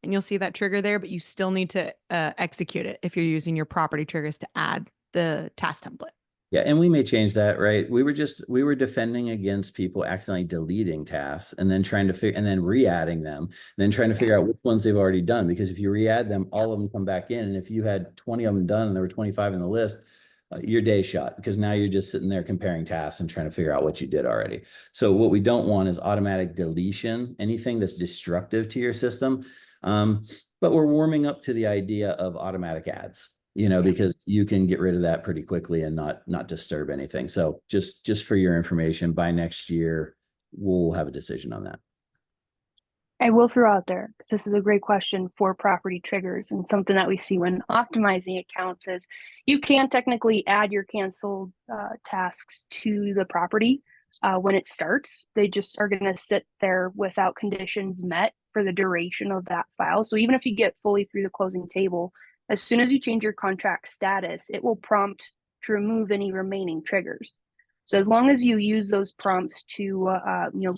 and you'll see that trigger there, but you still need to execute it if you're using your property triggers to add the task template. Yeah, and we may change that, right? We were defending against people accidentally deleting tasks and then trying to figure and then re-adding them, then trying to figure out which ones they've already done. Because if you re-add them, all of them come back in. And if you had 20 of them done and there were 25 in the list, your day's shot, because now you're just sitting there comparing tasks and trying to figure out what you did already. So what we don't want is automatic deletion, anything that's destructive to your system. But we're warming up to the idea of automatic adds, because you can get rid of that pretty quickly and not disturb anything. So just for your information, by next year, we'll have a decision on that. I will throw out there, because this is a great question for property triggers, and something that we see when optimizing accounts is you can technically add your canceled tasks to the property when it starts. They just are going to sit there without conditions met for the duration of that file. So even if you get fully through the closing table, as soon as you change your contract status, it will prompt to remove any remaining triggers. So as long as you use those prompts to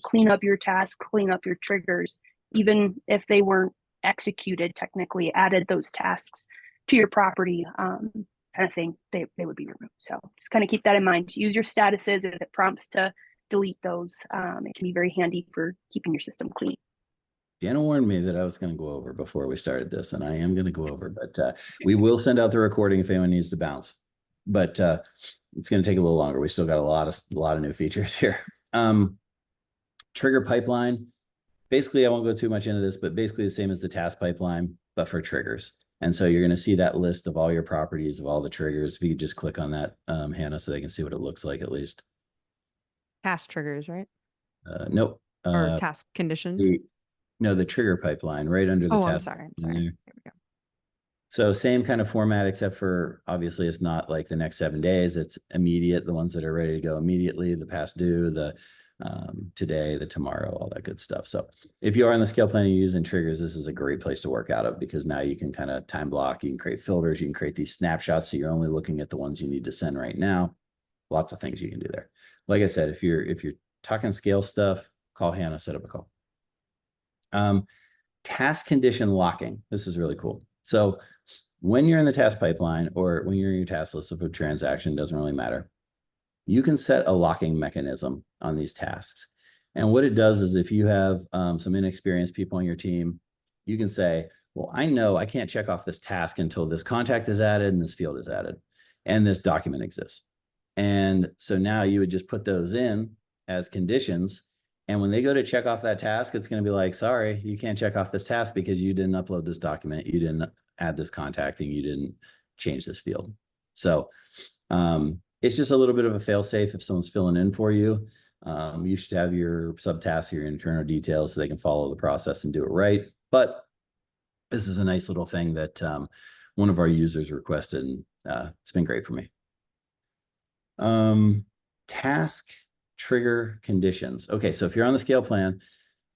clean up your tasks, clean up your triggers, even if they weren't executed, technically added those tasks to your property kind of thing, they would be removed. So just kind of keep that in mind. Use your statuses. If it prompts to delete those, it can be very handy for keeping your system clean. Jana warned me that I was going to go over before we started this, and I am going to go over, but we will send out the recording if anyone needs to bounce. But it's going to take a little longer. We still got a lot of new features here. Trigger pipeline. Basically, I won't go too much into this, but basically the same as the task pipeline, but for triggers. And so you're going to see that list of all your properties, of all the triggers. If you could just click on that, Hannah, so they can see what it looks like at least. Task triggers, right? Nope. Or task conditions. The trigger pipeline right under the task. I'm sorry. Here we go. So same kind of format, except for obviously it's not like the next 7 days. It's immediate, the ones that are ready to go immediately, the past due, the today, the tomorrow, all that good stuff. So if you are in the scale plan using triggers, this is a great place to work out of, because now you can kind of time block, you can create filters, you can create these snapshots. So you're only looking at the ones you need to send right now. Lots of things you can do there. Like I said, if you're talking scale stuff, call Hannah, set up a call. Task condition locking. This is really cool. So when you're in the task pipeline, or when you're in your task list of a transaction, doesn't really matter. You can set a locking mechanism on these tasks. And what it does is, if you have some inexperienced people on your team, you can say, well, I know I can't check off this task until this contact is added and this field is added and this document exists. And so now you would just put those in as conditions. And when they go to check off that task, it's going to be like, sorry, you can't check off this task because you didn't upload this document. You didn't add this contact and you didn't change this field. So it's just a little bit of a fail safe if someone's filling in for you. You should have your subtasks, your internal details, so they can follow the process and do it right. But this is a nice little thing that one of our users requested, and it's been great for me. Task trigger conditions. Okay, so if you're on the scale plan,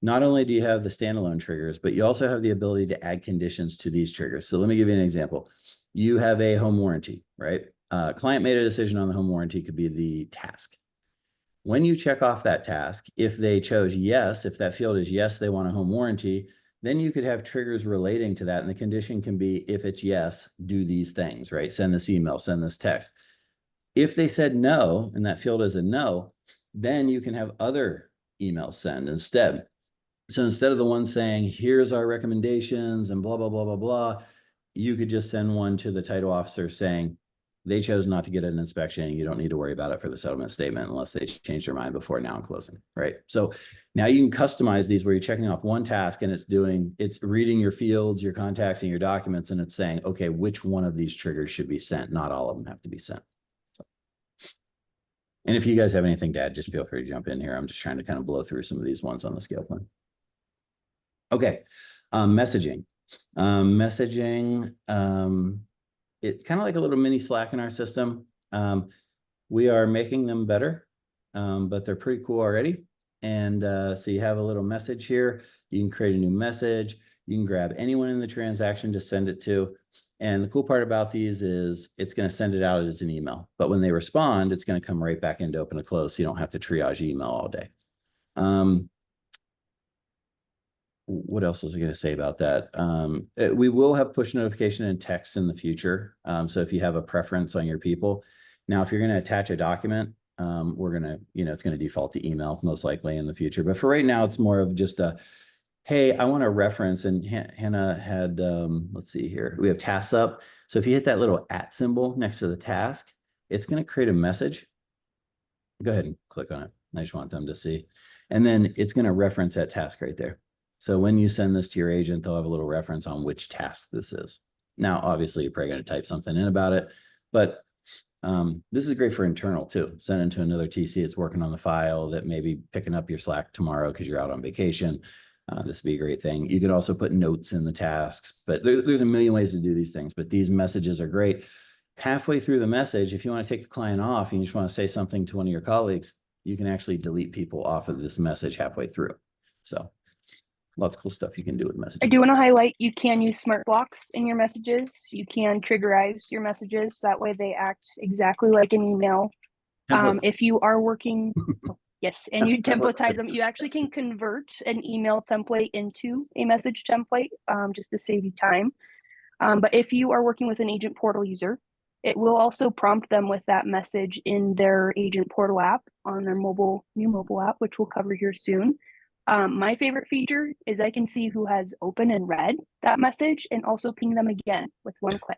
not only do you have the standalone triggers, but you also have the ability to add conditions to these triggers. So let me give you an example. You have a home warranty, right? Client made a decision on the home warranty, could be the task. When you check off that task, if they chose yes, if that field is yes, they want a home warranty, then you could have triggers relating to that. And the condition can be, if it's yes, do these things, right? Send this email, send this text. If they said no, and that field is a no, then you can have other emails send instead. So instead of the one saying, here's our recommendations and blah, blah, blah, blah, blah, you could just send one to the title officer saying, they chose not to get an inspection. You don't need to worry about it for the settlement statement unless they change their mind before now and closing, right? So now you can customize these where you're checking off one task and it's reading your fields, your contacts, and your documents, and it's saying, okay, which one of these triggers should be sent? Not all of them have to be sent. So. And if you guys have anything to add, just feel free to jump in here. I'm just trying to kind of blow through some of these ones on the scale plan. Okay, messaging. It's kind of like a little mini Slack in our system. We are making them better, but they're pretty cool already. And so you have a little message here. You can create a new message. You can grab anyone in the transaction to send it to. And the cool part about these is it's going to send it out as an email, but when they respond, it's going to come right back into open to close. So you don't have to triage email all day. What else was I going to say about that? We will have push notification and text in the future. So if you have a preference on your people. Now, if you're going to attach a document, we're going to, it's going to default to email most likely in the future. But for right now, it's more of just a, hey, I want to reference, and Hannah had, let's see here, we have tasks up. So if you hit that little @ symbol next to the task, it's going to create a message. Go ahead and click on it. I just want them to see. And then it's going to reference that task right there. So when you send this to your agent, they'll have a little reference on which task this is. Now, obviously, you're probably going to type something in about it, but this is great for internal too. Send it to another TC that's working on the file that may be picking up your Slack tomorrow because you're out on vacation. This would be a great thing. You could also put notes in the tasks, but there's a million ways to do these things, but these messages are great. Halfway through the message, if you want to take the client off and you just want to say something to one of your colleagues, you can actually delete people off of this message halfway through. So lots of cool stuff you can do with messaging. I do want to highlight, you can use smart blocks in your messages. You can triggerize your messages. That way they act exactly like an email. If you are working, yes, and you templatize them, you actually can convert an email template into a message template just to save you time. But if you are working with an agent portal user, it will also prompt them with that message in their agent portal app on their new mobile app, which we'll cover here soon. My favorite feature is I can see who has opened and read that message and also ping them again with one click,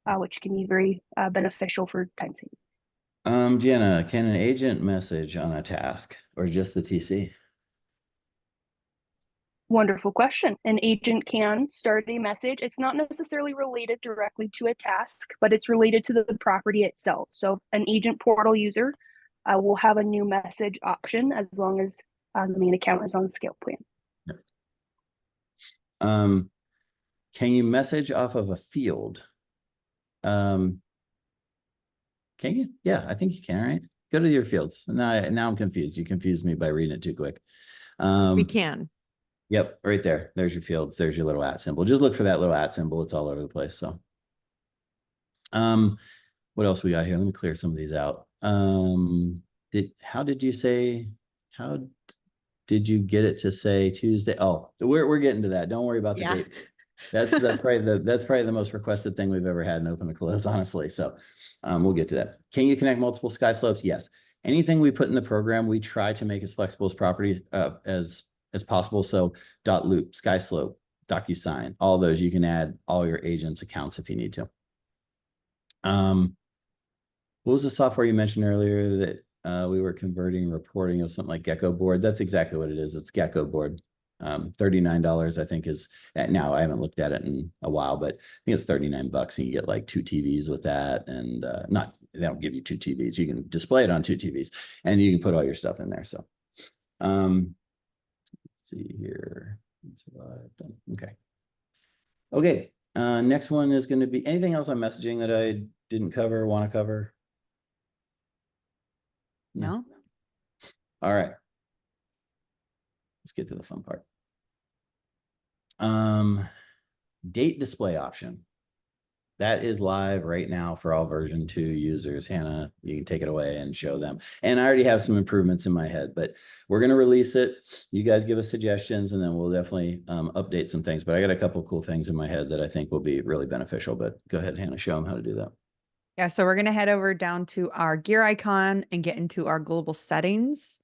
which can be very beneficial for time saving. Jana, can an agent message on a task or just the TC? Wonderful question. An agent can start a message. It's not necessarily related directly to a task, but it's related to the property itself. So an agent portal user will have a new message option as long as the main account is on the scale plan. Yep. Can you message off of a field? Can you? Yeah, I think you can, right? Go to your fields. Now I'm confused. You confused me by reading it too quick. We can. Yep, right there. There's your fields. There's your little @ symbol. Just look for that little @ symbol. It's all over the place. So, what else we got here? Let me clear some of these out. How did you get it to say Tuesday? Oh, so we're getting to that. Don't worry about the date. That's probably the most requested thing we've ever had in open to close, honestly. So we'll get to that. Can you connect multiple sky slopes? Yes. Anything we put in the program, we try to make as flexible as property as possible. So .loop, sky slope, DocuSign, all those, you can add all your agents' accounts if you need to. What was the software you mentioned earlier that we were converting reporting of something like Gecko Board? That's exactly what it is. It's Gecko Board. $39 I think is now. I haven't looked at it in a while, but I think it's $39 and you get like 2 TVs with that. And they don't give you 2 TVs. You can display it on 2 TVs and you can put all your stuff in there. So let's see here. That's what I've done. Okay. Next one is going to be anything else on messaging that I didn't cover, want to cover? No. All right. Let's get to the fun part. Date display option. That is live right now for all version 2 users. Hannah, you can take it away and show them. And I already have some improvements in my head, but we're going to release it. You guys give us suggestions and then we'll definitely update some things. But I got a couple of cool things in my head that I think will be really beneficial. But go ahead, Hannah, show them how to do that. Yeah, so we're going to head over down to our gear icon and get into our global settings.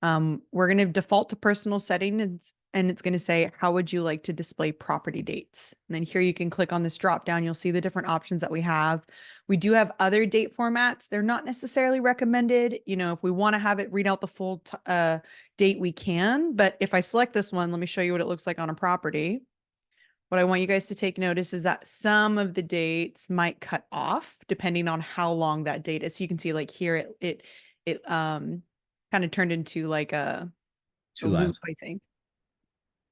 We're going to default to personal settings and it's going to say, how would you like to display property dates? And then here you can click on this drop down. You'll see the different options that we have. We do have other date formats. They're not necessarily recommended. If we want to have it read out the full date, we can. But if I select this one, let me show you what it looks like on a property. What I want you guys to take notice is that some of the dates might cut off depending on how long that date is. So you can see like here, it kind of turned into like a loop, I think.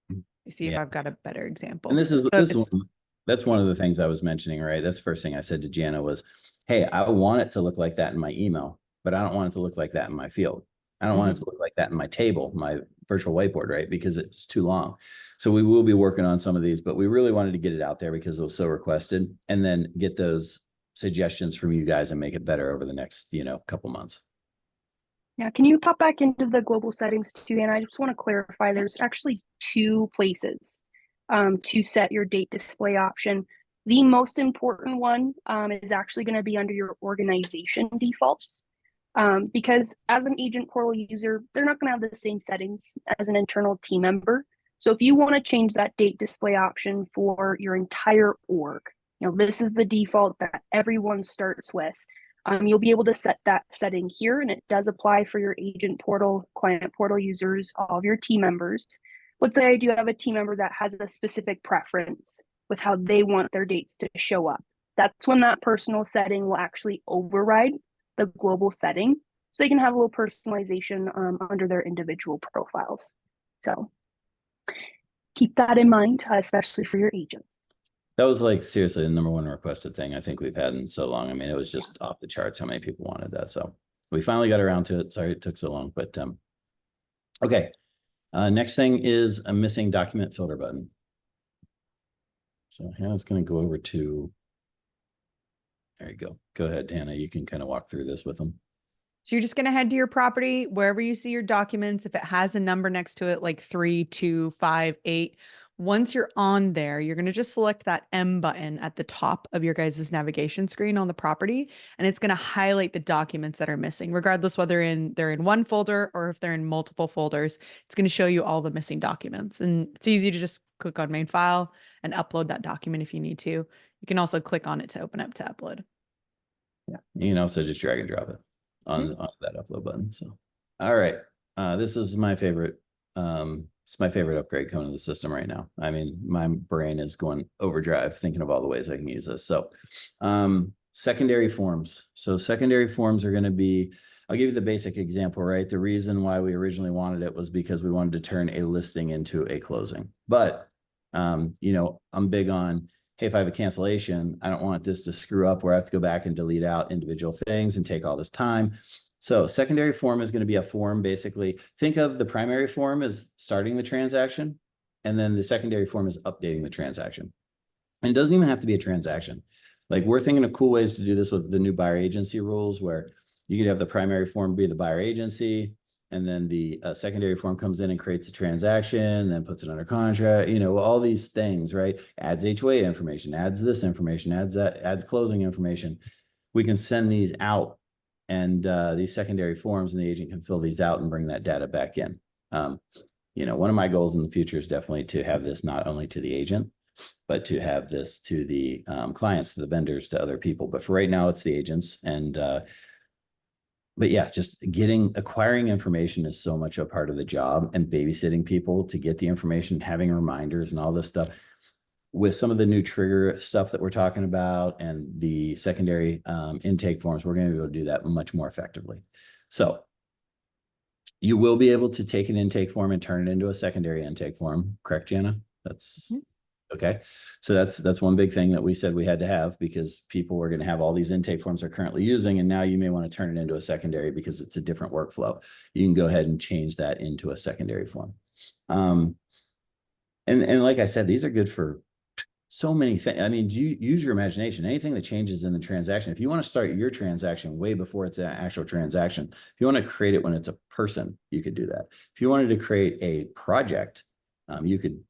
Let me see if I've got a better example. And that's one of the things I was mentioning, right? That's the first thing I said to Jana was, hey, I want it to look like that in my email, but I don't want it to look like that in my field. I don't want it to look like that in my table, virtual whiteboard, right? Because it's too long. So we will be working on some of these, but we really wanted to get it out there because it was so requested, and then get those suggestions from you guys and make it better over the next, couple months. Yeah, can you pop back into the global settings too? And I just want to clarify, there's actually 2 places to set your date display option. The most important one is actually going to be under your organization defaults, because as an agent portal user, they're not going to have the same settings as an internal team member. So if you want to change that date display option for your entire org, this is the default that everyone starts with. You'll be able to set that setting here, and it does apply for your agent portal, client portal users, all of your team members. Let's say I do have a team member that has a specific preference with how they want their dates to show up. That's when that personal setting will actually override the global setting, so they can have a little personalization under their individual profiles. So keep that in mind, especially for your agents. That was like seriously the number 1 requested thing I think we've had in so long. I mean, it was just off the charts how many people wanted that. So we finally got around to it. Sorry it took so long, but okay. Next thing is a missing document filter button. So Hannah's going to go over to, there you go. Go ahead, Hannah. You can kind of walk through this with them. So you're just going to head to your property, wherever you see your documents. If it has a number next to it, like 3, 2, 5, 8, once you're on there, you're going to just select that M button at the top of your guys' navigation screen on the property, and it's going to highlight the documents that are missing, regardless whether they're in one folder or if they're in multiple folders. It's going to show you all the missing documents, and it's easy to just click on main file and upload that document if you need to. You can also click on it to open up to upload. Yeah, you can also just drag and drop it on that upload button. So, all right, this is my favorite. It's my favorite upgrade coming to the system right now. I mean, my brain is going overdrive thinking of all the ways I can use this. So, secondary forms. So secondary forms are going to be, I'll give you the basic example, right? The reason why we originally wanted it was because we wanted to turn a listing into a closing. But, I'm big on, hey, if I have a cancellation, I don't want this to screw up where I have to go back and delete out individual things and take all this time. So secondary form is going to be a form. Basically, think of the primary form as starting the transaction, and then the secondary form is updating the transaction. And it doesn't even have to be a transaction. Like, we're thinking of cool ways to do this with the new buyer agency rules, where you could have the primary form be the buyer agency, and then the secondary form comes in and creates a transaction, then puts it under contract, all these things, right? Adds HOA information, adds this information, adds that, adds closing information. We can send these out, and these secondary forms, and the agent can fill these out and bring that data back in. One of my goals in the future is definitely to have this not only to the agent, but to have this to the clients, to the vendors, to other people. But for right now, it's the agents. And but yeah, just acquiring information is so much a part of the job, and babysitting people to get the information, having reminders and all this stuff. With some of the new trigger stuff that we're talking about and the secondary intake forms, we're going to be able to do that much more effectively. So you will be able to take an intake form and turn it into a secondary intake form. Correct, Jana? That's okay. So that's one big thing that we said we had to have, because people were going to have all these intake forms they're currently using, and now you may want to turn it into a secondary because it's a different workflow. You can go ahead and change that into a secondary form. And like I said, these are good for so many things. I mean, you use your imagination. Anything that changes in the transaction, if you want to start your transaction way before it's an actual transaction, if you want to create it when it's a person, you could do that. If you wanted to create a project, you could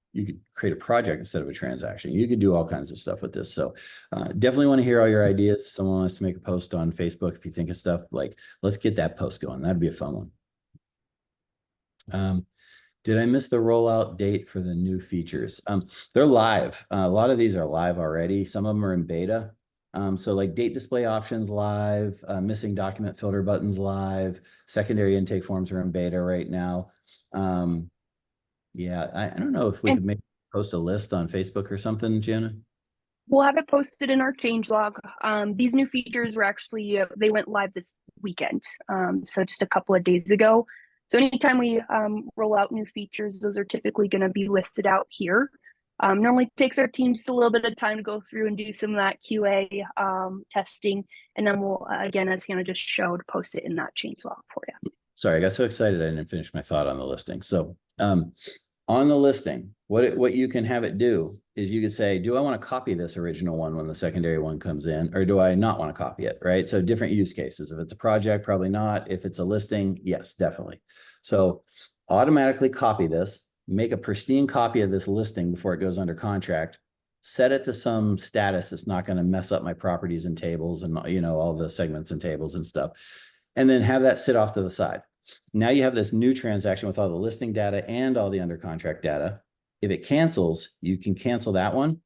create a project instead of a transaction. You could do all kinds of stuff with this. So definitely want to hear all your ideas. Someone wants to make a post on Facebook. If you think of stuff, like, let's get that post going. That'd be a fun one. Did I miss the rollout date for the new features? They're live. A lot of these are live already. Some of them are in beta. So like date display options live, missing document filter buttons live, secondary intake forms are in beta right now. Yeah, I don't know if we could maybe post a list on Facebook or something, Jana. We'll have it posted in our changelog. These new features were actually, they went live this weekend. So just a couple of days ago. So anytime we roll out new features, those are typically going to be listed out here. Normally takes our team just a little bit of time to go through and do some of that QA testing. And then we'll, again, as Hannah just showed, post it in that changelog for you. Sorry, I got so excited I didn't finish my thought on the listing. So On the listing, what you can have it do is you could say, do I want to copy this original one when the secondary one comes in, or do I not want to copy it, right? So different use cases. If it's a project, probably not. If it's a listing, yes, definitely. So automatically copy this, make a pristine copy of this listing before it goes under contract, set it to some status that's not going to mess up my properties and tables and, you know, all the segments and tables and stuff, and then have that sit off to the side. Now you have this new transaction with all the listing data and all the under contract data. If it cancels, you can cancel that one.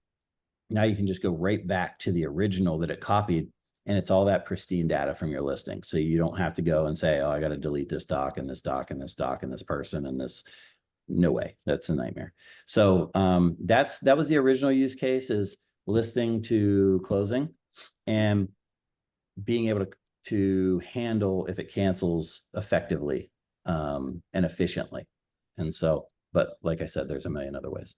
Now you can just go right back to the original that it copied, and it's all that pristine data from your listing. So you don't have to go and say, oh, I got to delete this doc and this doc and this doc and this person and this. No way. That's a nightmare. So that was the original use case, is listing to closing and being able to handle if it cancels effectively and efficiently. And so, but like I said, there's a million other ways.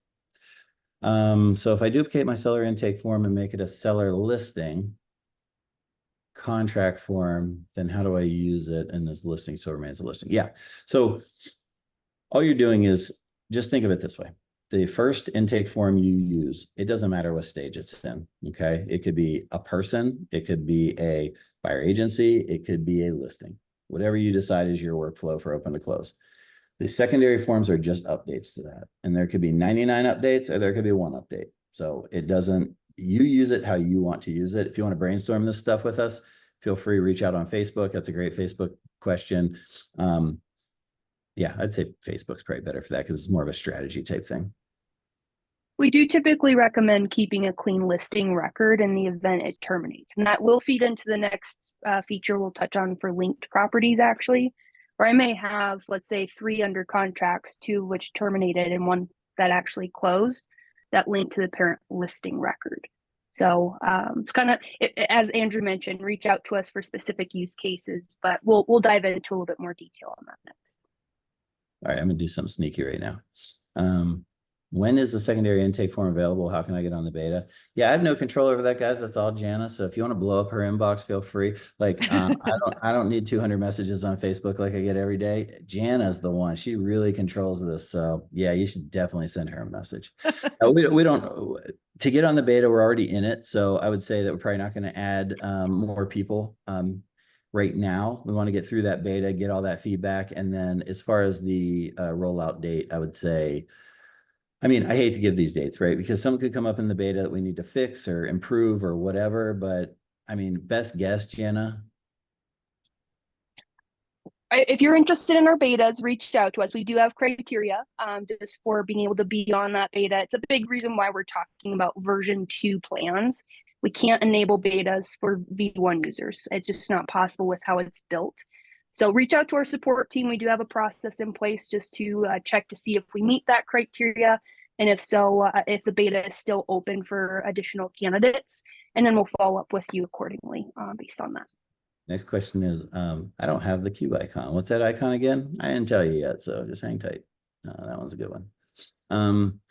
So if I duplicate my seller intake form and make it a seller listing contract form, then how do I use it in this listing so it remains a listing? Yeah. So all you're doing is, just think of it this way. The first intake form you use, it doesn't matter what stage it's in, okay? It could be a person, it could be a buyer agency, it could be a listing. Whatever you decide is your workflow for open to close. The secondary forms are just updates to that. And there could be 99 updates or there could be one update. So it doesn't, you use it how you want to use it. If you want to brainstorm this stuff with us, feel free to reach out on Facebook. That's a great Facebook question. Yeah, I'd say Facebook's probably better for that because it's more of a strategy type thing. We do typically recommend keeping a clean listing record in the event it terminates. And that will feed into the next feature we'll touch on for linked properties, actually, where I may have, let's say, 3 under contracts, 2 which terminated and 1 that actually closed, that link to the parent listing record. So it's kind of, as Andrew mentioned, reach out to us for specific use cases, but we'll dive into a little bit more detail on that next. All right, I'm gonna do something sneaky right now. When is the secondary intake form available? How can I get on the beta? Yeah, I have no control over that, guys. That's all Jana. So if you want to blow up her inbox, feel free. Like, I don't need 200 messages on Facebook like I get every day. Jana's the one. She really controls this. So yeah, you should definitely send her a message. We don't, to get on the beta, we're already in it. So I would say that we're probably not going to add more people right now. We want to get through that beta, get all that feedback. And then as far as the rollout date, I would say, I mean, I hate to give these dates, right? Because something could come up in the beta that we need to fix or improve or whatever. But I mean, best guess, Jana. If you're interested in our betas, reach out to us. We do have criteria just for being able to be on that beta. It's a big reason why we're talking about version 2 plans. We can't enable betas for V1 users. It's just not possible with how it's built. So reach out to our support team. We do have a process in place just to check to see if we meet that criteria. And if so, if the beta is still open for additional candidates, and then we'll follow up with you accordingly based on that. Next question is, I don't have the cube icon. What's that icon again? I didn't tell you yet, so just hang tight. That one's a good one.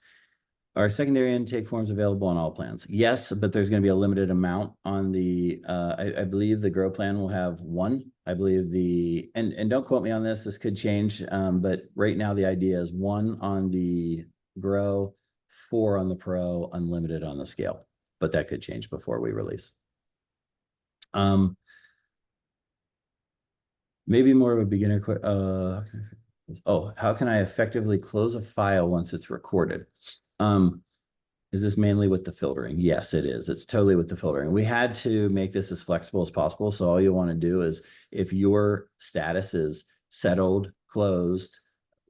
Are secondary intake forms available on all plans? Yes, but there's going to be a limited amount on the, I believe the Grow plan will have 1. I believe the, and don't quote me on this, this could change, but right now the idea is 1 on the Grow, 4 on the Pro, unlimited on the Scale, but that could change before we release. Maybe more of a beginner question. How can I effectively close a file once it's recorded? Is this mainly with the filtering? Yes, it is. It's totally with the filtering. We had to make this as flexible as possible. So all you want to do is, if your status is settled, closed,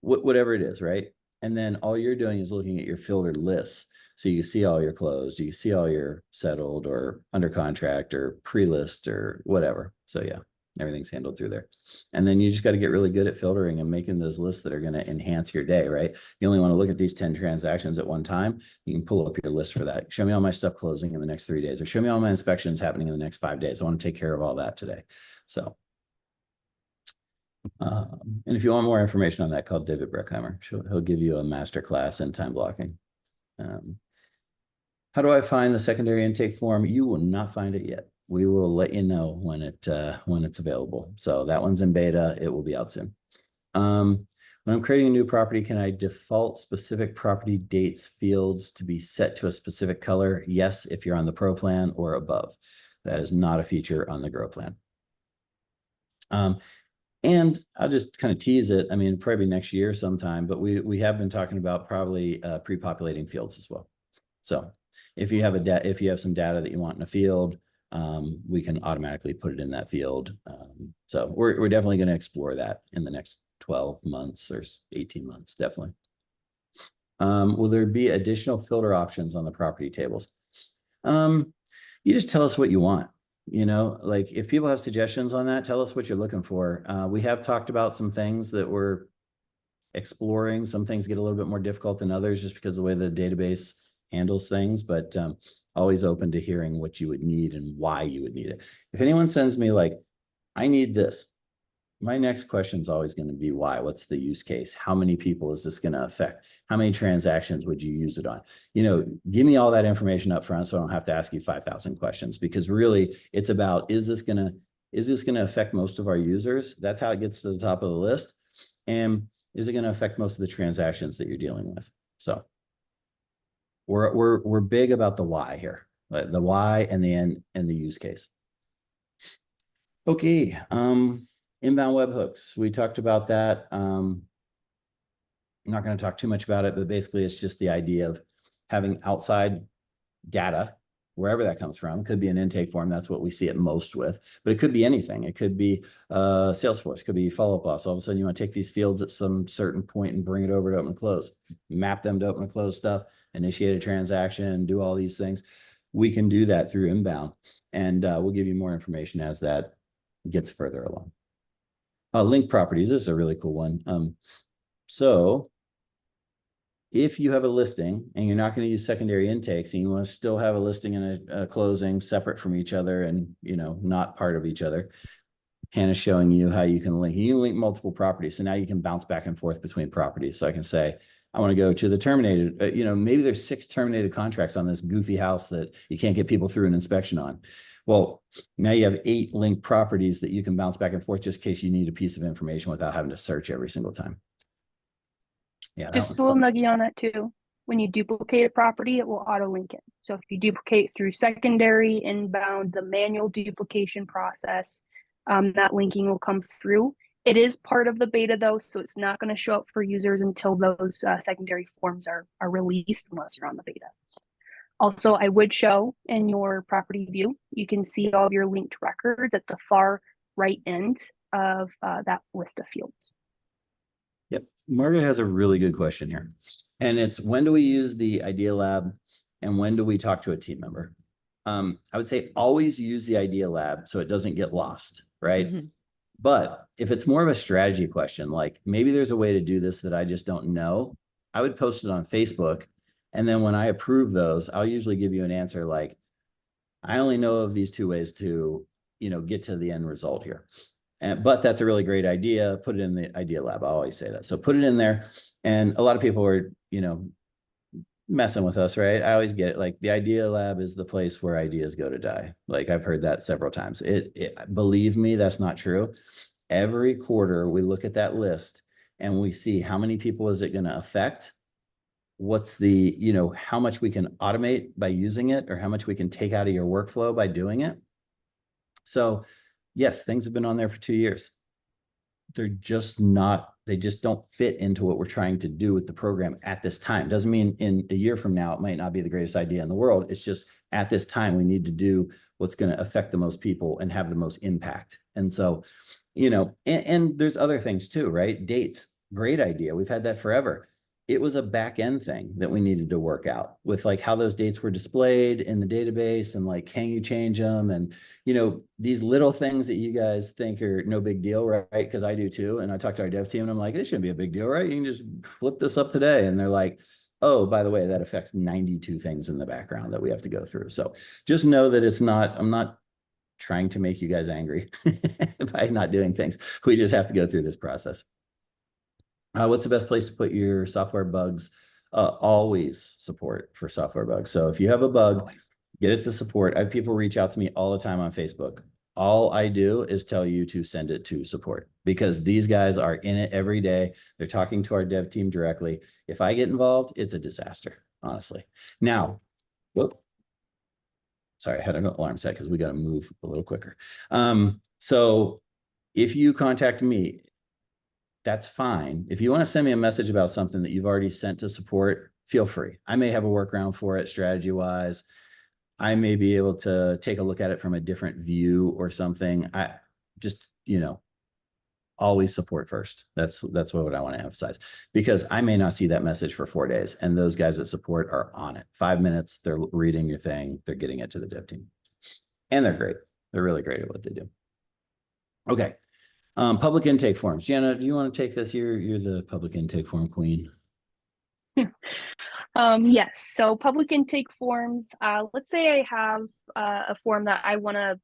whatever it is, right? And then all you're doing is looking at your filtered lists. So you see all your closed, you see all your settled or under contract or pre-list or whatever. So yeah, everything's handled through there. And then you just got to get really good at filtering and making those lists that are going to enhance your day, right? You only want to look at these 10 transactions at one time. You can pull up your list for that. Show me all my stuff closing in the next 3 days, or show me all my inspections happening in the next 5 days. I want to take care of all that today. So, and if you want more information on that, call David Breckheimer. He'll give you a master class in time blocking. How do I find the secondary intake form? You will not find it yet. We will let you know when it's available. So that one's in beta. It will be out soon. When When I'm creating a new property, can I default specific property dates fields to be set to a specific color? Yes, if you're on the Pro plan or above. That is not a feature on the Grow plan. And I'll just kind of tease it. I mean, probably next year sometime, but we have been talking about probably pre-populating fields as well. So if you have if you have some data that you want in a field, we can automatically put it in that field. So we're definitely going to explore that in the next 12 months or 18 months, definitely. Will there be additional filter options on the property tables? You just tell us what you want. You know, like if people have suggestions on that, tell us what you're looking for. We have talked about some things that we're exploring. Some things get a little bit more difficult than others just because of the way the database handles things, but always open to hearing what you would need and why you would need it. If anyone sends me like, I need this, my next question is always going to be why. What's the use case? How many people is this going to affect? How many transactions would you use it on? You know, give me all that information up front so I don't have to ask you 5,000 questions, because really it's about, is this going to affect most of our users? That's how it gets to the top of the list. And is it going to affect most of the transactions that you're dealing with? So we're big about the why here, the why and the end and the use case. Okay. Inbound webhooks. We talked about that. I'm not going to talk too much about it, but basically it's just the idea of having outside data, wherever that comes from. It could be an intake form. That's what we see it most with, but it could be anything. It could be Salesforce, could be follow-up boss. All of a sudden you want to take these fields at some certain point and bring it over to open and close, map them to open and close stuff, initiate a transaction, do all these things. We can do that through inbound, and we'll give you more information as that gets further along. Link properties. This is a really cool one. So if you have a listing and you're not going to use secondary intakes and you want to still have a listing and a closing separate from each other and, you know, not part of each other, Hannah's showing you how you can link. You can link multiple properties. So now you can bounce back and forth between properties. So I can say, I want to go to the terminated, you know, maybe there's 6 terminated contracts on this goofy house that you can't get people through an inspection on. Well, now you have 8 linked properties that you can bounce back and forth just in case you need a piece of information without having to search every single time. Yeah. Just a little nugget on that too. When you duplicate a property, it will auto link it. So if you duplicate through secondary, inbound, the manual duplication process, that linking will come through. It is part of the beta though, so it's not going to show up for users until those secondary forms are released, unless you're on the beta. Also, I would show in your property view, you can see all of your linked records at the far right end of that list of fields. Yep. Margaret has a really good question here. And it's, when do we use the Idea Lab and when do we talk to a team member? I would say always use the Idea Lab so it doesn't get lost, right? Mm-hmm. But if it's more of a strategy question, like maybe there's a way to do this that I just don't know, I would post it on Facebook. And then when I approve those, I'll usually give you an answer like, I only know of these 2 ways to, you know, get to the end result here. But that's a really great idea. Put it in the Idea Lab. I always say that. So put it in there. And a lot of people are, you know, messing with us, right? I always get it. Like the Idea Lab is the place where ideas go to die. Like I've heard that several times. Believe me, that's not true. Every quarter we look at that list and we see how many people is it going to affect? What's the, you know, how much we can automate by using it or how much we can take out of your workflow by doing it. So yes, things have been on there for 2 years. They're just not, they just don't fit into what we're trying to do with the program at this time. Doesn't mean in a year from now, it might not be the greatest idea in the world. It's just at this time, we need to do what's going to affect the most people and have the most impact. And so, you know, and there's other things too, right? Dates, great idea. We've had that forever. It was a back end thing that we needed to work out with, like how those dates were displayed in the database and like, can you change them? And, you know, these little things that you guys think are no big deal, right? Because I do too. And I talked to our dev team and I'm like, this shouldn't be a big deal, right? You can just flip this up today. And they're like, oh, by the way, that affects 92 things in the background that we have to go through. So just know that it's not, I'm not trying to make you guys angry by not doing things. We just have to go through this process. What's the best place to put your software bugs? Always support for software bugs. So if you have a bug, get it to support. I have people reach out to me all the time on Facebook, all I do is tell you to send it to support, because these guys are in it every day. They're talking to our dev team directly. If I get involved, it's a disaster, honestly. Now, whoop. Sorry, I had an alarm set because we got to move a little quicker. So if you contact me, that's fine. If you want to send me a message about something that you've already sent to support, feel free. I may have a workaround for it strategy-wise. I may be able to take a look at it from a different view or something. I just, always support first. That's what I want to emphasize, because I may not see that message for 4 days, and those guys that support are on it. 5 minutes, they're reading your thing, they're getting it to the dev team, and they're great. They're really great at what they do. Okay. Public intake forms. Jana, do you want to take this? You're the public intake form queen. Yes. So public intake forms, let's say I have a form that I want to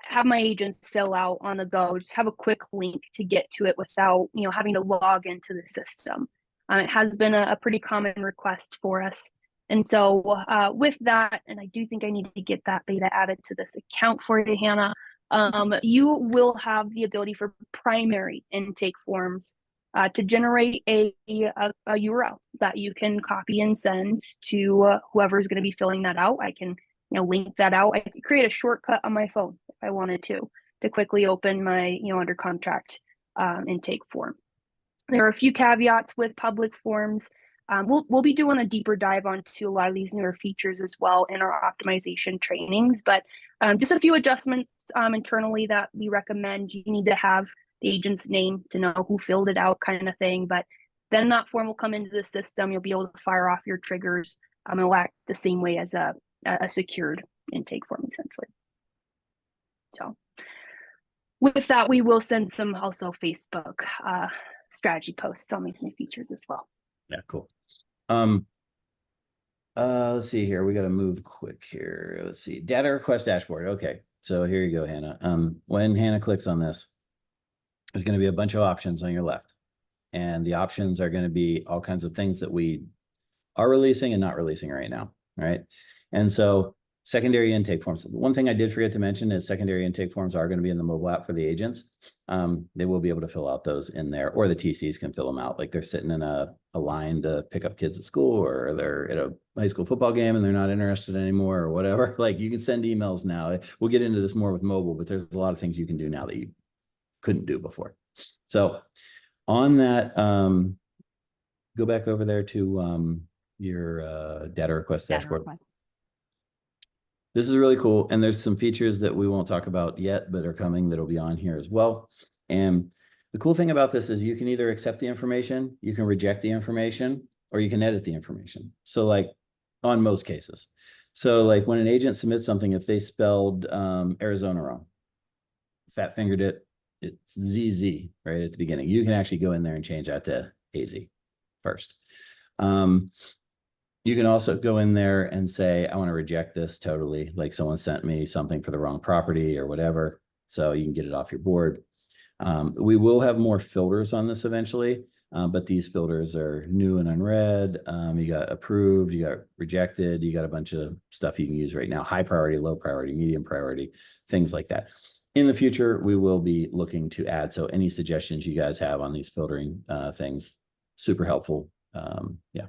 have my agents fill out on the go, just have a quick link to get to it without, having to log into the system. It has been a pretty common request for us. And so with that, and I do think I need to get that beta added to this account for you, Hannah, you will have the ability for primary intake forms to generate a URL that you can copy and send to whoever's going to be filling that out. I can link that out. I could create a shortcut on my phone if I wanted to quickly open my, under contract intake form. There are a few caveats with public forms. We'll be doing a deeper dive onto a lot of these newer features as well in our optimization trainings, but just a few adjustments internally that we recommend. You need to have the agent's name to know who filled it out, kind of thing, but then that form will come into the system. You'll be able to fire off your triggers. It'll act the same way as a secured intake form, essentially. So with that, we will send some also Facebook strategy posts on these new features as well. Yeah, cool. Let's see here. We got to move quick here. Let's see. Data request dashboard. Okay. So here you go, Hannah. When Hannah clicks on this, there's going to be a bunch of options on your left. And the options are going to be all kinds of things that we are releasing and not releasing right now. Right. And so secondary intake forms. One thing I did forget to mention is secondary intake forms are going to be in the mobile app for the agents. They will be able to fill out those in there, or the TCs can fill them out. Like they're sitting in a line to pick up kids at school, or they're at a high school football game and they're not interested anymore or whatever. Like you can send emails now. We'll get into this more with mobile, but there's a lot of things you can do now that you couldn't do before. So on that, go back over there to your data request dashboard. This is really cool. And there's some features that we won't talk about yet, but are coming that'll be on here as well. And the cool thing about this is you can either accept the information, you can reject the information, or you can edit the information. So like on most cases. So like when an agent submits something, if they spelled Arizona wrong, fat fingered it, it's ZZ right at the beginning. You can actually go in there and change that to AZ first. You can also go in there and say, I want to reject this totally. Like someone sent me something for the wrong property or whatever. So you can get it off your board. We will have more filters on this eventually, but these filters are new and unread. You got approved, you got rejected, you got a bunch of stuff you can use right now. High priority, low priority, medium priority, things like that. In the future, we will be looking to add. So any suggestions you guys have on these filtering things, super helpful. Yeah.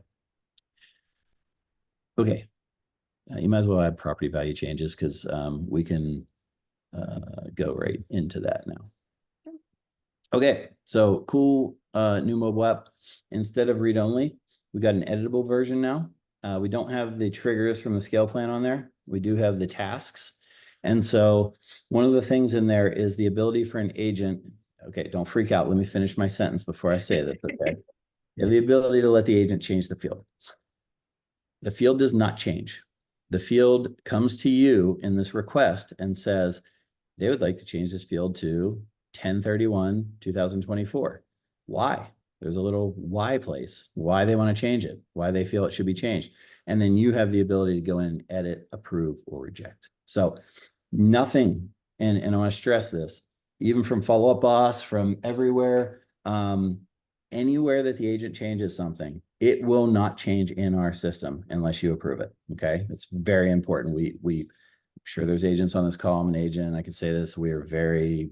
Okay, you might as well add property value changes because we can go right into that now. Okay, so cool new mobile app. Instead of read-only, we got an editable version now. We don't have the triggers from the scale plan on there. We do have the tasks. And so one of the things in there is the ability for an agent. Okay, don't freak out. Let me finish my sentence before I say this, okay? You have the ability to let the agent change the field. The field does not change. The field comes to you in this request and says, they would like to change this field to 10/31/2024. Why? There's a little why place, why they want to change it, why they feel it should be changed. And then you have the ability to go in and edit, approve, or reject. So nothing, and I want to stress this, even from Follow Up Boss, from everywhere, anywhere that the agent changes something, it will not change in our system unless you approve it. Okay, it's very important. We sure there's agents on this call. I'm an agent. I can say this. We are very,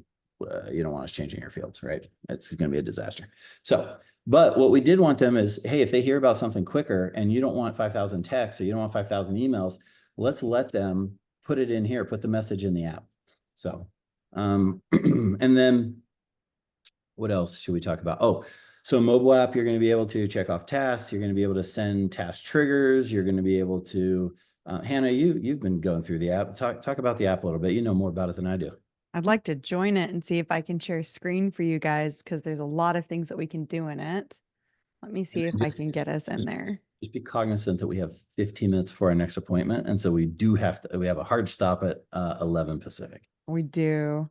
you don't want us changing your fields, right? It's going to be a disaster. So, but what we did want them is, hey, if they hear about something quicker and you don't want 5,000 texts or you don't want 5,000 emails, let's let them put it in here, put the message in the app. So, and then what else should we talk about? Oh, so mobile app, you're going to be able to check off tasks. You're going to be able to send task triggers. You're going to be able to, Hannah, you've been going through the app. Talk about the app a little bit. You know more about it than I do. I'd like to join it and see if I can share screen for you guys because there's a lot of things that we can do in it. Let me see if I can get us in there. Just be cognizant that we have 15 minutes for our next appointment. And so we have a hard stop at 11 Pacific. We do.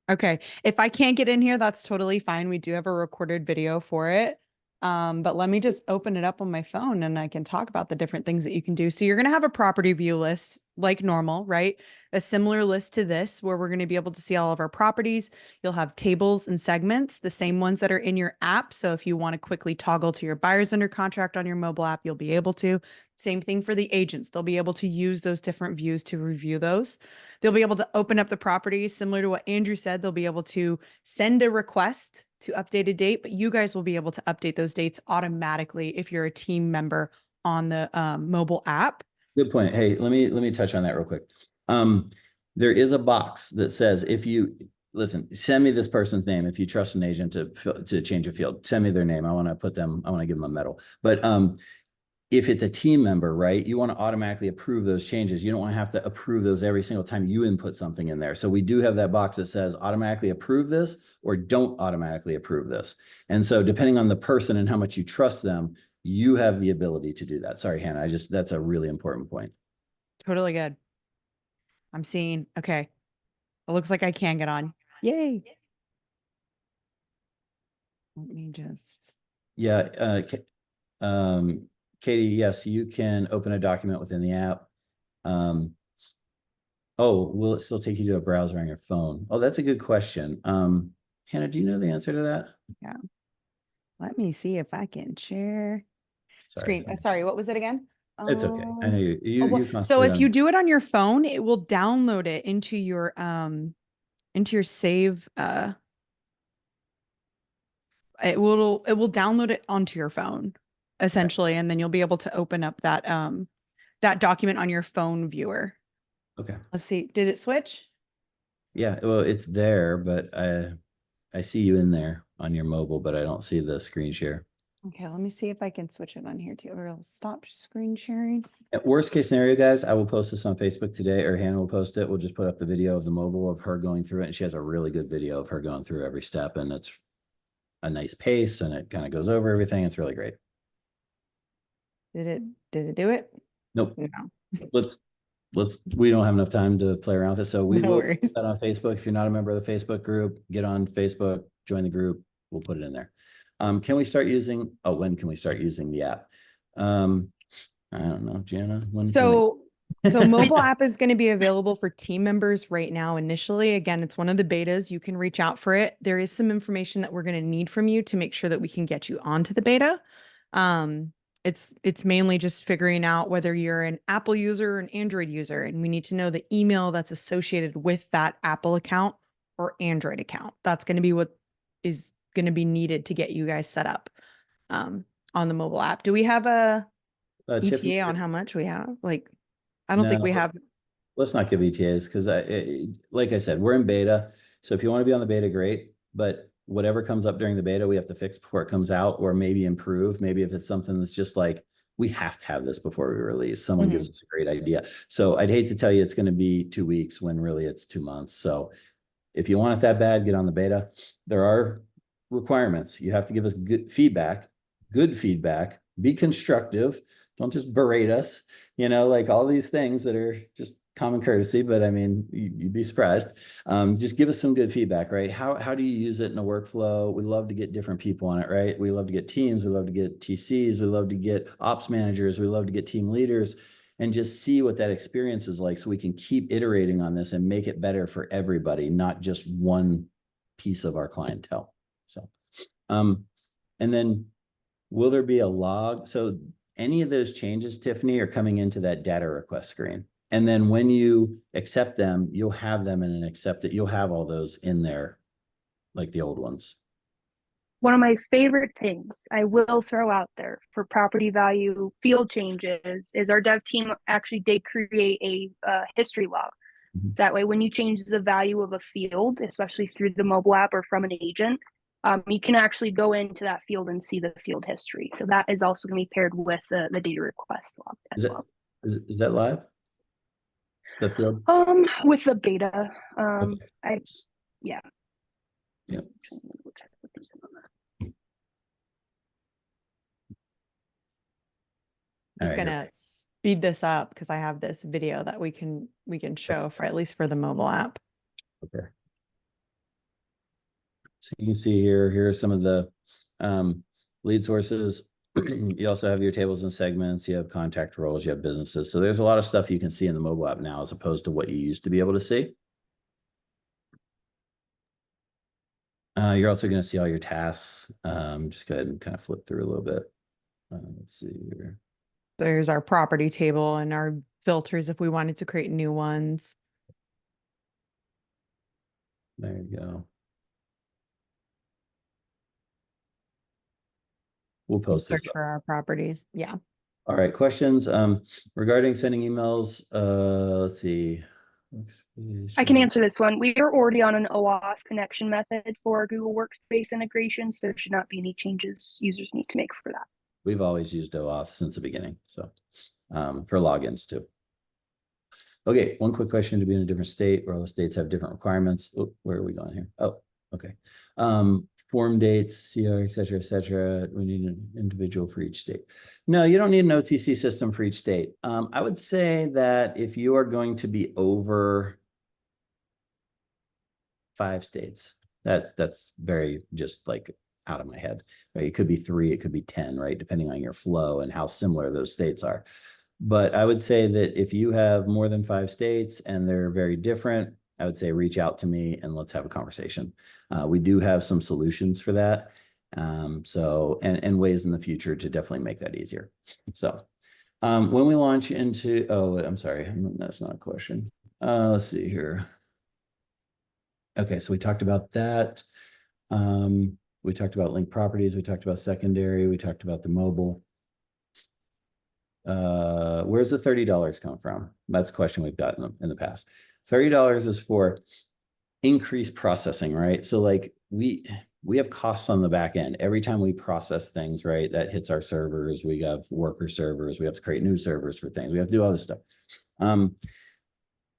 Okay. If I can't get in here, that's totally fine. We do have a recorded video for it. But let me just open it up on my phone and I can talk about the different things that you can do. So you're going to have a property view list like normal, right? A similar list to this where we're going to be able to see all of our properties. You'll have tables and segments, the same ones that are in your app. So if you want to quickly toggle to your buyers under contract on your mobile app, you'll be able to. Same thing for the agents. They'll be able to use those different views to review those. They'll be able to open up the properties similar to what Andrew said. They'll be able to send a request to update a date, but you guys will be able to update those dates automatically if you're a team member on the mobile app. Good point. Hey, let me touch on that real quick. There is a box that says, if you listen, send me this person's name. If you trust an agent to change a field, send me their name. I want to give them a medal. But if it's a team member, right, you want to automatically approve those changes. You don't want to have to approve those every single time you input something in there. So we do have that box that says automatically approve this or don't automatically approve this. And so depending on the person and how much you trust them, you have the ability to do that. Sorry, Hannah, that's a really important point. Totally good. I'm seeing, okay. It looks like I can get on. Yay. Let me just. Yeah. Katie, yes, you can open a document within the app. Oh, will it still take you to a browser on your phone? Oh, that's a good question. Hannah, do you know the answer to that? Yeah. Let me see if I can share Sorry. screen. Sorry, what was it again? It's okay. I know you so if you do it on your phone, it will download it into your save. It will download it onto your phone essentially, and then you'll be able to open up that that document on your phone viewer. Okay. Let's see. Did it switch? Yeah, well, it's there, but I see you in there on your mobile, but I don't see the screen share. Okay, let me see if I can switch it on here too, or I'll stop screen sharing. At worst case scenario, guys, I will post this on Facebook today, or Hannah will post it. We'll just put up the video of the mobile of her going through it. And she has a really good video of her going through every step, and it's a nice pace and it kind of goes over everything. It's really great. Did it do it? Nope. No. We don't have enough time to play around with it. So we No will worries. put that on Facebook. If you're not a member of the Facebook group, get on Facebook, join the group. We'll put it in there. Can we start using, when can we start using the app? I don't know, Jana. So mobile app is going to be available for team members right now. Initially, again, it's one of the betas. You can reach out for it. There is some information that we're going to need from you to make sure that we can get you onto the beta. It's mainly just figuring out whether you're an Apple user or an Android user, and we need to know the email that's associated with that Apple account or Android account. That's going to be what is going to be needed to get you guys set up on the mobile app. Do we have a ETA on how much we have? Like, I don't think we have. Let's not give ETAs because like I said, we're in beta. So if you want to be on the beta, great. But whatever comes up during the beta, we have to fix before it comes out, or maybe improve. Maybe if it's something that's just like, we have to have this before we release. Someone gives us a great idea. So I'd hate to tell you it's going to be 2 weeks when really it's 2 months. So if you want it that bad, get on the beta. There are requirements. You have to give us good feedback, be constructive. Don't just berate us, like all these things that are just common courtesy, but I mean, you'd be surprised. Just give us some good feedback, right? How do you use it in a workflow? We love to get different people on it, right? We love to get teams. We love to get TCs. We love to get ops managers. We love to get team leaders and just see what that experience is like so we can keep iterating on this and make it better for everybody, not just one piece of our clientele. So, and then will there be a log? So any of those changes, Tiffany, are coming into that data request screen. And then when you accept them, you'll have them in an accepted, you'll have all those in there, like the old ones. One of my favorite things I will throw out there for property value field changes is our dev team actually did create a history log. That way, when you change the value of a field, especially through the mobile app or from an agent, you can actually go into that field and see the field history. So that is also going to be paired with the data request log as well. Is that live? The field? With the beta, okay. Yeah. Yep. I'm just gonna speed this up because I have this video that we can show for at least for the mobile app. Okay. So you can see here are some of the lead sources. You also have your tables and segments, you have contact roles, you have businesses. So there's a lot of stuff you can see in the mobile app now as opposed to what you used to be able to see. You're also going to see all your tasks. Just go ahead and kind of flip through a little bit. Let's see here. There's our property table and our filters if we wanted to create new ones. There you go. We'll post this search for our properties. Yeah. All right. Questions regarding sending emails. Let's see. I can answer this one. We are already on an OAuth connection method for our Google Workspace integration, so there should not be any changes users need to make for that. We've always used OAuth since the beginning, so for logins too. Okay, one quick question: to be in a different state, where all the states have different requirements. Oh, where are we going here? Oh, okay. Form dates, CR, et cetera, we need an individual for each state. No, you don't need an OTC system for each state. I would say that if you are going to be over 5 states, that's very just like out of my head, right? It could be 3, it could be 10, right? Depending on your flow and how similar those states are. But I would say that if you have more than 5 states and they're very different, I would say reach out to me and let's have a conversation. We do have some solutions for that. And ways in the future to definitely make that easier. So when we launch into, oh, I'm sorry, that's not a question. Let's see here. Okay, so we talked about that. We talked about linked properties. We talked about secondary. We talked about the mobile. Where's the $30 come from? That's a question we've gotten in the past. $30 is for increased processing, right? So like we have costs on the back end. Every time we process things, right, that hits our servers. We have worker servers. We have to create new servers for things. We have to do all this stuff.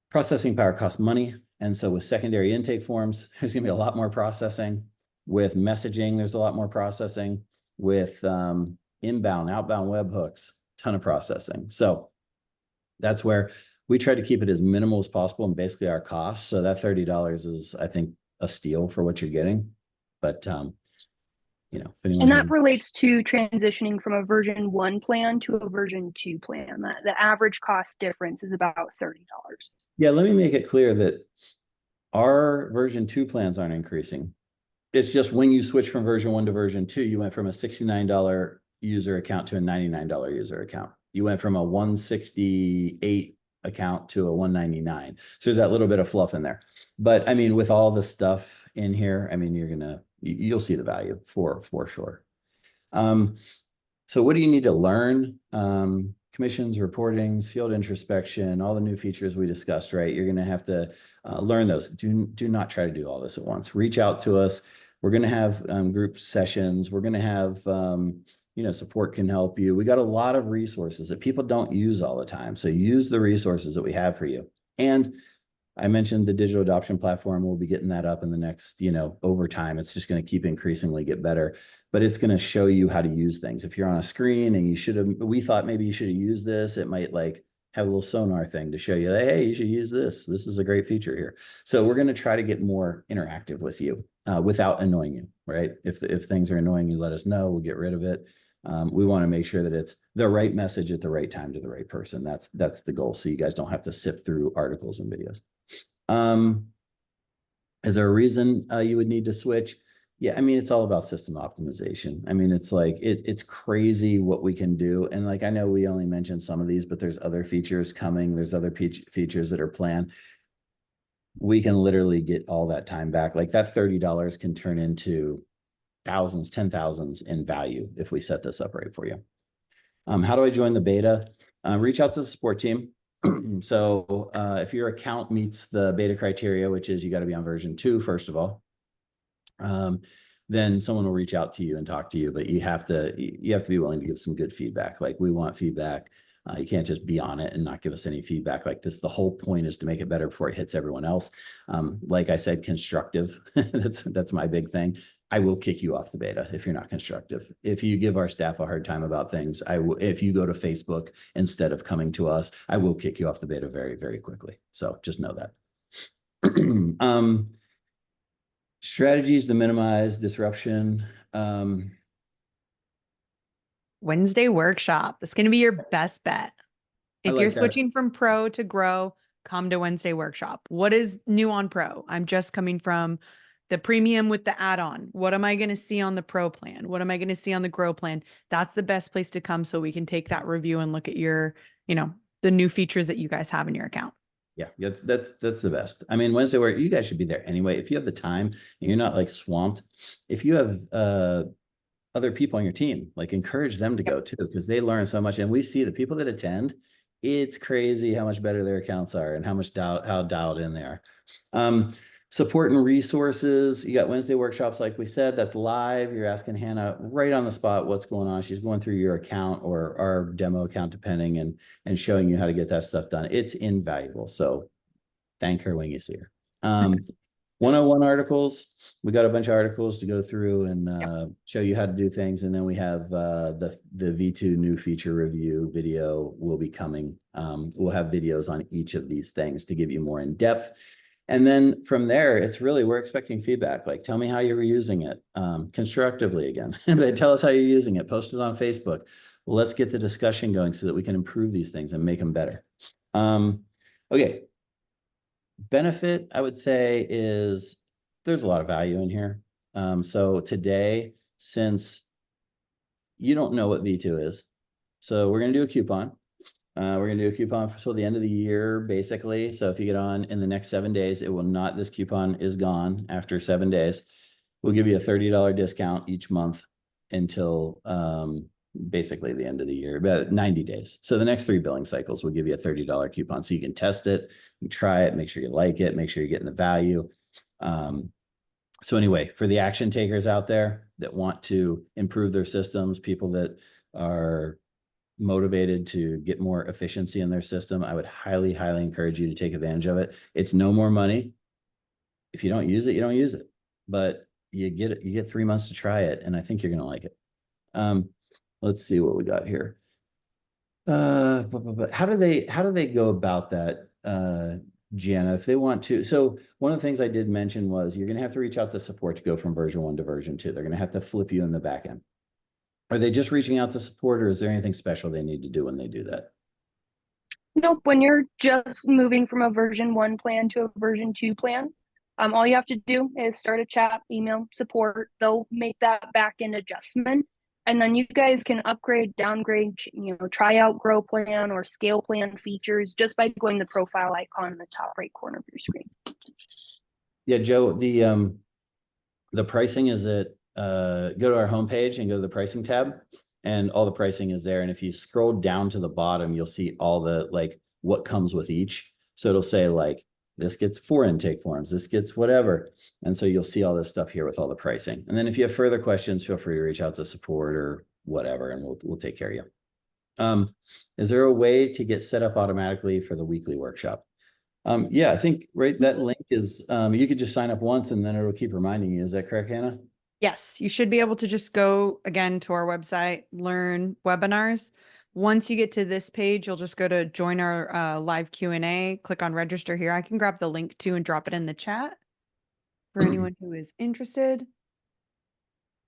Processing power costs money. And so with secondary intake forms, there's going to be a lot more processing. With messaging, there's a lot more processing. With inbound, outbound webhooks, ton of processing. So that's where we try to keep it as minimal as possible and basically our costs. So that $30 is, I think, a steal for what you're getting. But, you know, if and that relates to transitioning from a version 1 plan to a version 2 plan. The average cost difference is about $30. Yeah, let me make it clear that our version 2 plans aren't increasing. It's just when you switch from version 1 to version 2, you went from a $69 user account to a $99 user account. You went from a $168 account to a $199. So there's that little bit of fluff in there. But I mean, with all the stuff in here, I mean, you'll see the value for sure. So what do you need to learn? Commissions, reportings, field introspection, all the new features we discussed, right? You're going to have to learn those. Do not try to do all this at once. Reach out to us. We're going to have group sessions. We're going to have, support can help you. We got a lot of resources that people don't use all the time. So use the resources that we have for you. And I mentioned the digital adoption platform. We'll be getting that up in the next, over time. It's just going to keep increasingly get better, but it's going to show you how to use things. If you're on a screen and we thought maybe you should have used this, it might like have a little sonar thing to show you that, hey, you should use this. This is a great feature here. So we're going to try to get more interactive with you without annoying you, right? If things are annoying you, let us know. We'll get rid of it. We want to make sure that it's the right message at the right time to the right person. That's the goal. So you guys don't have to sift through articles and videos. Is there a reason you would need to switch? Yeah, I mean, it's all about system optimization. I mean, it's like it's crazy what we can do. And like I know we only mentioned some of these, but there's other features coming. There's other features that are planned. We can literally get all that time back. Like that $30 can turn into thousands, 10,000s in value if we set this up right for you. How do I join the beta? Reach out to the support team. So if your account meets the beta criteria, which is you got to be on version 2, first of all, then someone will reach out to you and talk to you, but you have to be willing to give some good feedback. Like we want feedback. You can't just be on it and not give us any feedback like this. The whole point is to make it better before it hits everyone else. Like I said, constructive. That's my big thing. I will kick you off the beta if you're not constructive. If you give our staff a hard time about things, if you go to Facebook instead of coming to us, I will kick you off the beta very, very quickly. So just know that. Strategies to minimize disruption. Wednesday workshop. That's going to be your best bet. If like you're that. switching from pro to grow, come to Wednesday workshop. What is new on pro? I'm just coming from the premium with the add-on. What am I going to see on the pro plan? What am I going to see on the grow plan? That's the best place to come so we can take that review and look at your, the new features that you guys have in your account. Yeah, that's the best. I mean, Wednesday work, you guys should be there anyway. If you have the time and you're not like swamped, if you have other people on your team, like encourage them to go too, because they learn so much. And we see the people that attend, it's crazy how much better their accounts are and how dialed in they are. Support and resources. You got Wednesday workshops, like we said, that's live. You're asking Hannah right on the spot what's going on. She's going through your account or our demo account, depending, and showing you how to get that stuff done. It's invaluable. So thank her when you see her. 101 articles. We got a bunch of articles to go through and show you how to do things. And then we have the V2 new feature review video will be coming. We'll have videos on each of these things to give you more in depth. And then from there, it's really, we're expecting feedback. Like, tell me how you were using it constructively again. But tell us how you're using it. Post it on Facebook. Let's get the discussion going so that we can improve these things and make them better. Okay. Benefit, I would say, is there's a lot of value in here. So today, since you don't know what V2 is, so we're going to do a coupon. We're going to do a coupon until the end of the year, basically. So if you get on in the next 7 days, it will not, this coupon is gone after 7 days. We'll give you a $30 discount each month until basically the end of the year, about 90 days. So the next 3 billing cycles will give you a $30 coupon. So you can test it, you try it, make sure you like it, make sure you're getting the value. So anyway, for the action takers out there that want to improve their systems, people that are motivated to get more efficiency in their system, I would highly, highly encourage you to take advantage of it. It's no more money. If you don't use it, you don't use it, but you get 3 months to try it. And I think you're going to like it. Let's see what we got here. But how do they go about that, Gianna, if they want to? So one of the things I did mention was you're going to have to reach out to support to go from version 1 to version 2. They're going to have to flip you in the back end. Are they just reaching out to support, or is there anything special they need to do when they do that? Nope. When you're just moving from a version 1 plan to a version 2 plan, all you have to do is start a chat, email support. They'll make that back end adjustment. And then you guys can upgrade, downgrade, try out grow plan or scale plan features just by going to the profile icon in the top right corner of your screen. Yeah, Joe, the pricing is at, go to our homepage and go to the pricing tab, and all the pricing is there. And if you scroll down to the bottom, you'll see all the, like, what comes with each. So it'll say like, this gets 4 intake forms, this gets whatever. And so you'll see all this stuff here with all the pricing. And then if you have further questions, feel free to reach out to support or whatever, and we'll take care of you. Is there a way to get set up automatically for the weekly workshop? Yeah, I think that link is, you could just sign up once and then it'll keep reminding you. Is that correct, Hannah? Yes, you should be able to just go again to our website, learn webinars. Once you get to this page, you'll just go to join our live Q&A, click on register here. I can grab the link too and drop it in the chat for anyone who is interested.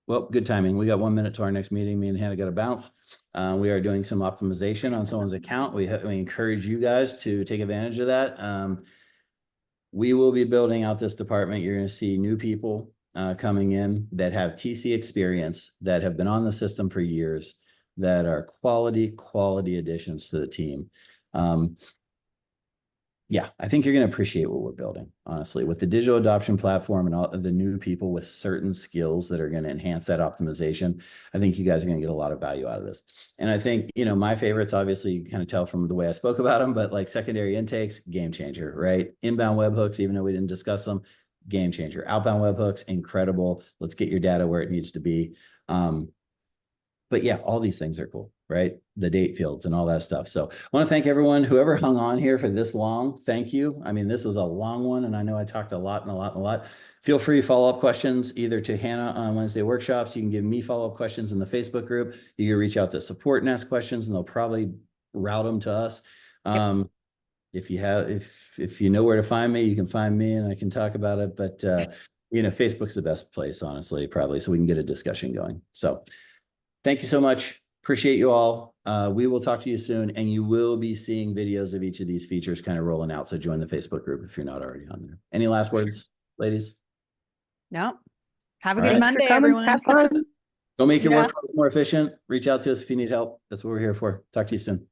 Well, good timing. We got 1 minute to our next meeting. Me and Hannah got to bounce. We are doing some optimization on someone's account. We encourage you guys to take advantage of that. We will be building out this department. You're going to see new people coming in that have TC experience, that have been on the system for years, that are quality additions to the team. Yeah, I think you're going to appreciate what we're building, honestly, with the digital adoption platform and all of the new people with certain skills that are going to enhance that optimization. I think you guys are going to get a lot of value out of this. And I think, you know, my favorites, obviously, you kind of tell from the way I spoke about them, but like secondary intakes, game changer, right? Inbound webhooks, even though we didn't discuss them, game changer. Outbound webhooks, incredible. Let's get your data where it needs to be. But yeah, all these things are cool, right? The date fields and all that stuff. So I want to thank everyone, whoever hung on here for this long. Thank you. I mean, this was a long one, and I know I talked a lot and a lot and a lot. Feel free to follow up questions either to Hannah on Wednesday workshops. You can give me follow-up questions in the Facebook group. You can reach out to support and ask questions, and they'll probably route them to us. If you know where to find me, you can find me and I can talk about it. But you know, Facebook's the best place, honestly, probably, so we can get a discussion going. So thank you so much. Appreciate you all. We will talk to you soon, and you will be seeing videos of each of these features kind of rolling out. So join the Facebook group if you're not already on there. Any last words, ladies? No. Have a All good right. Monday, Thanks for coming. everyone. Have fun. Go make your Yeah. workflows more efficient. Reach out to us if you need help. That's what we're here for. Talk to you soon.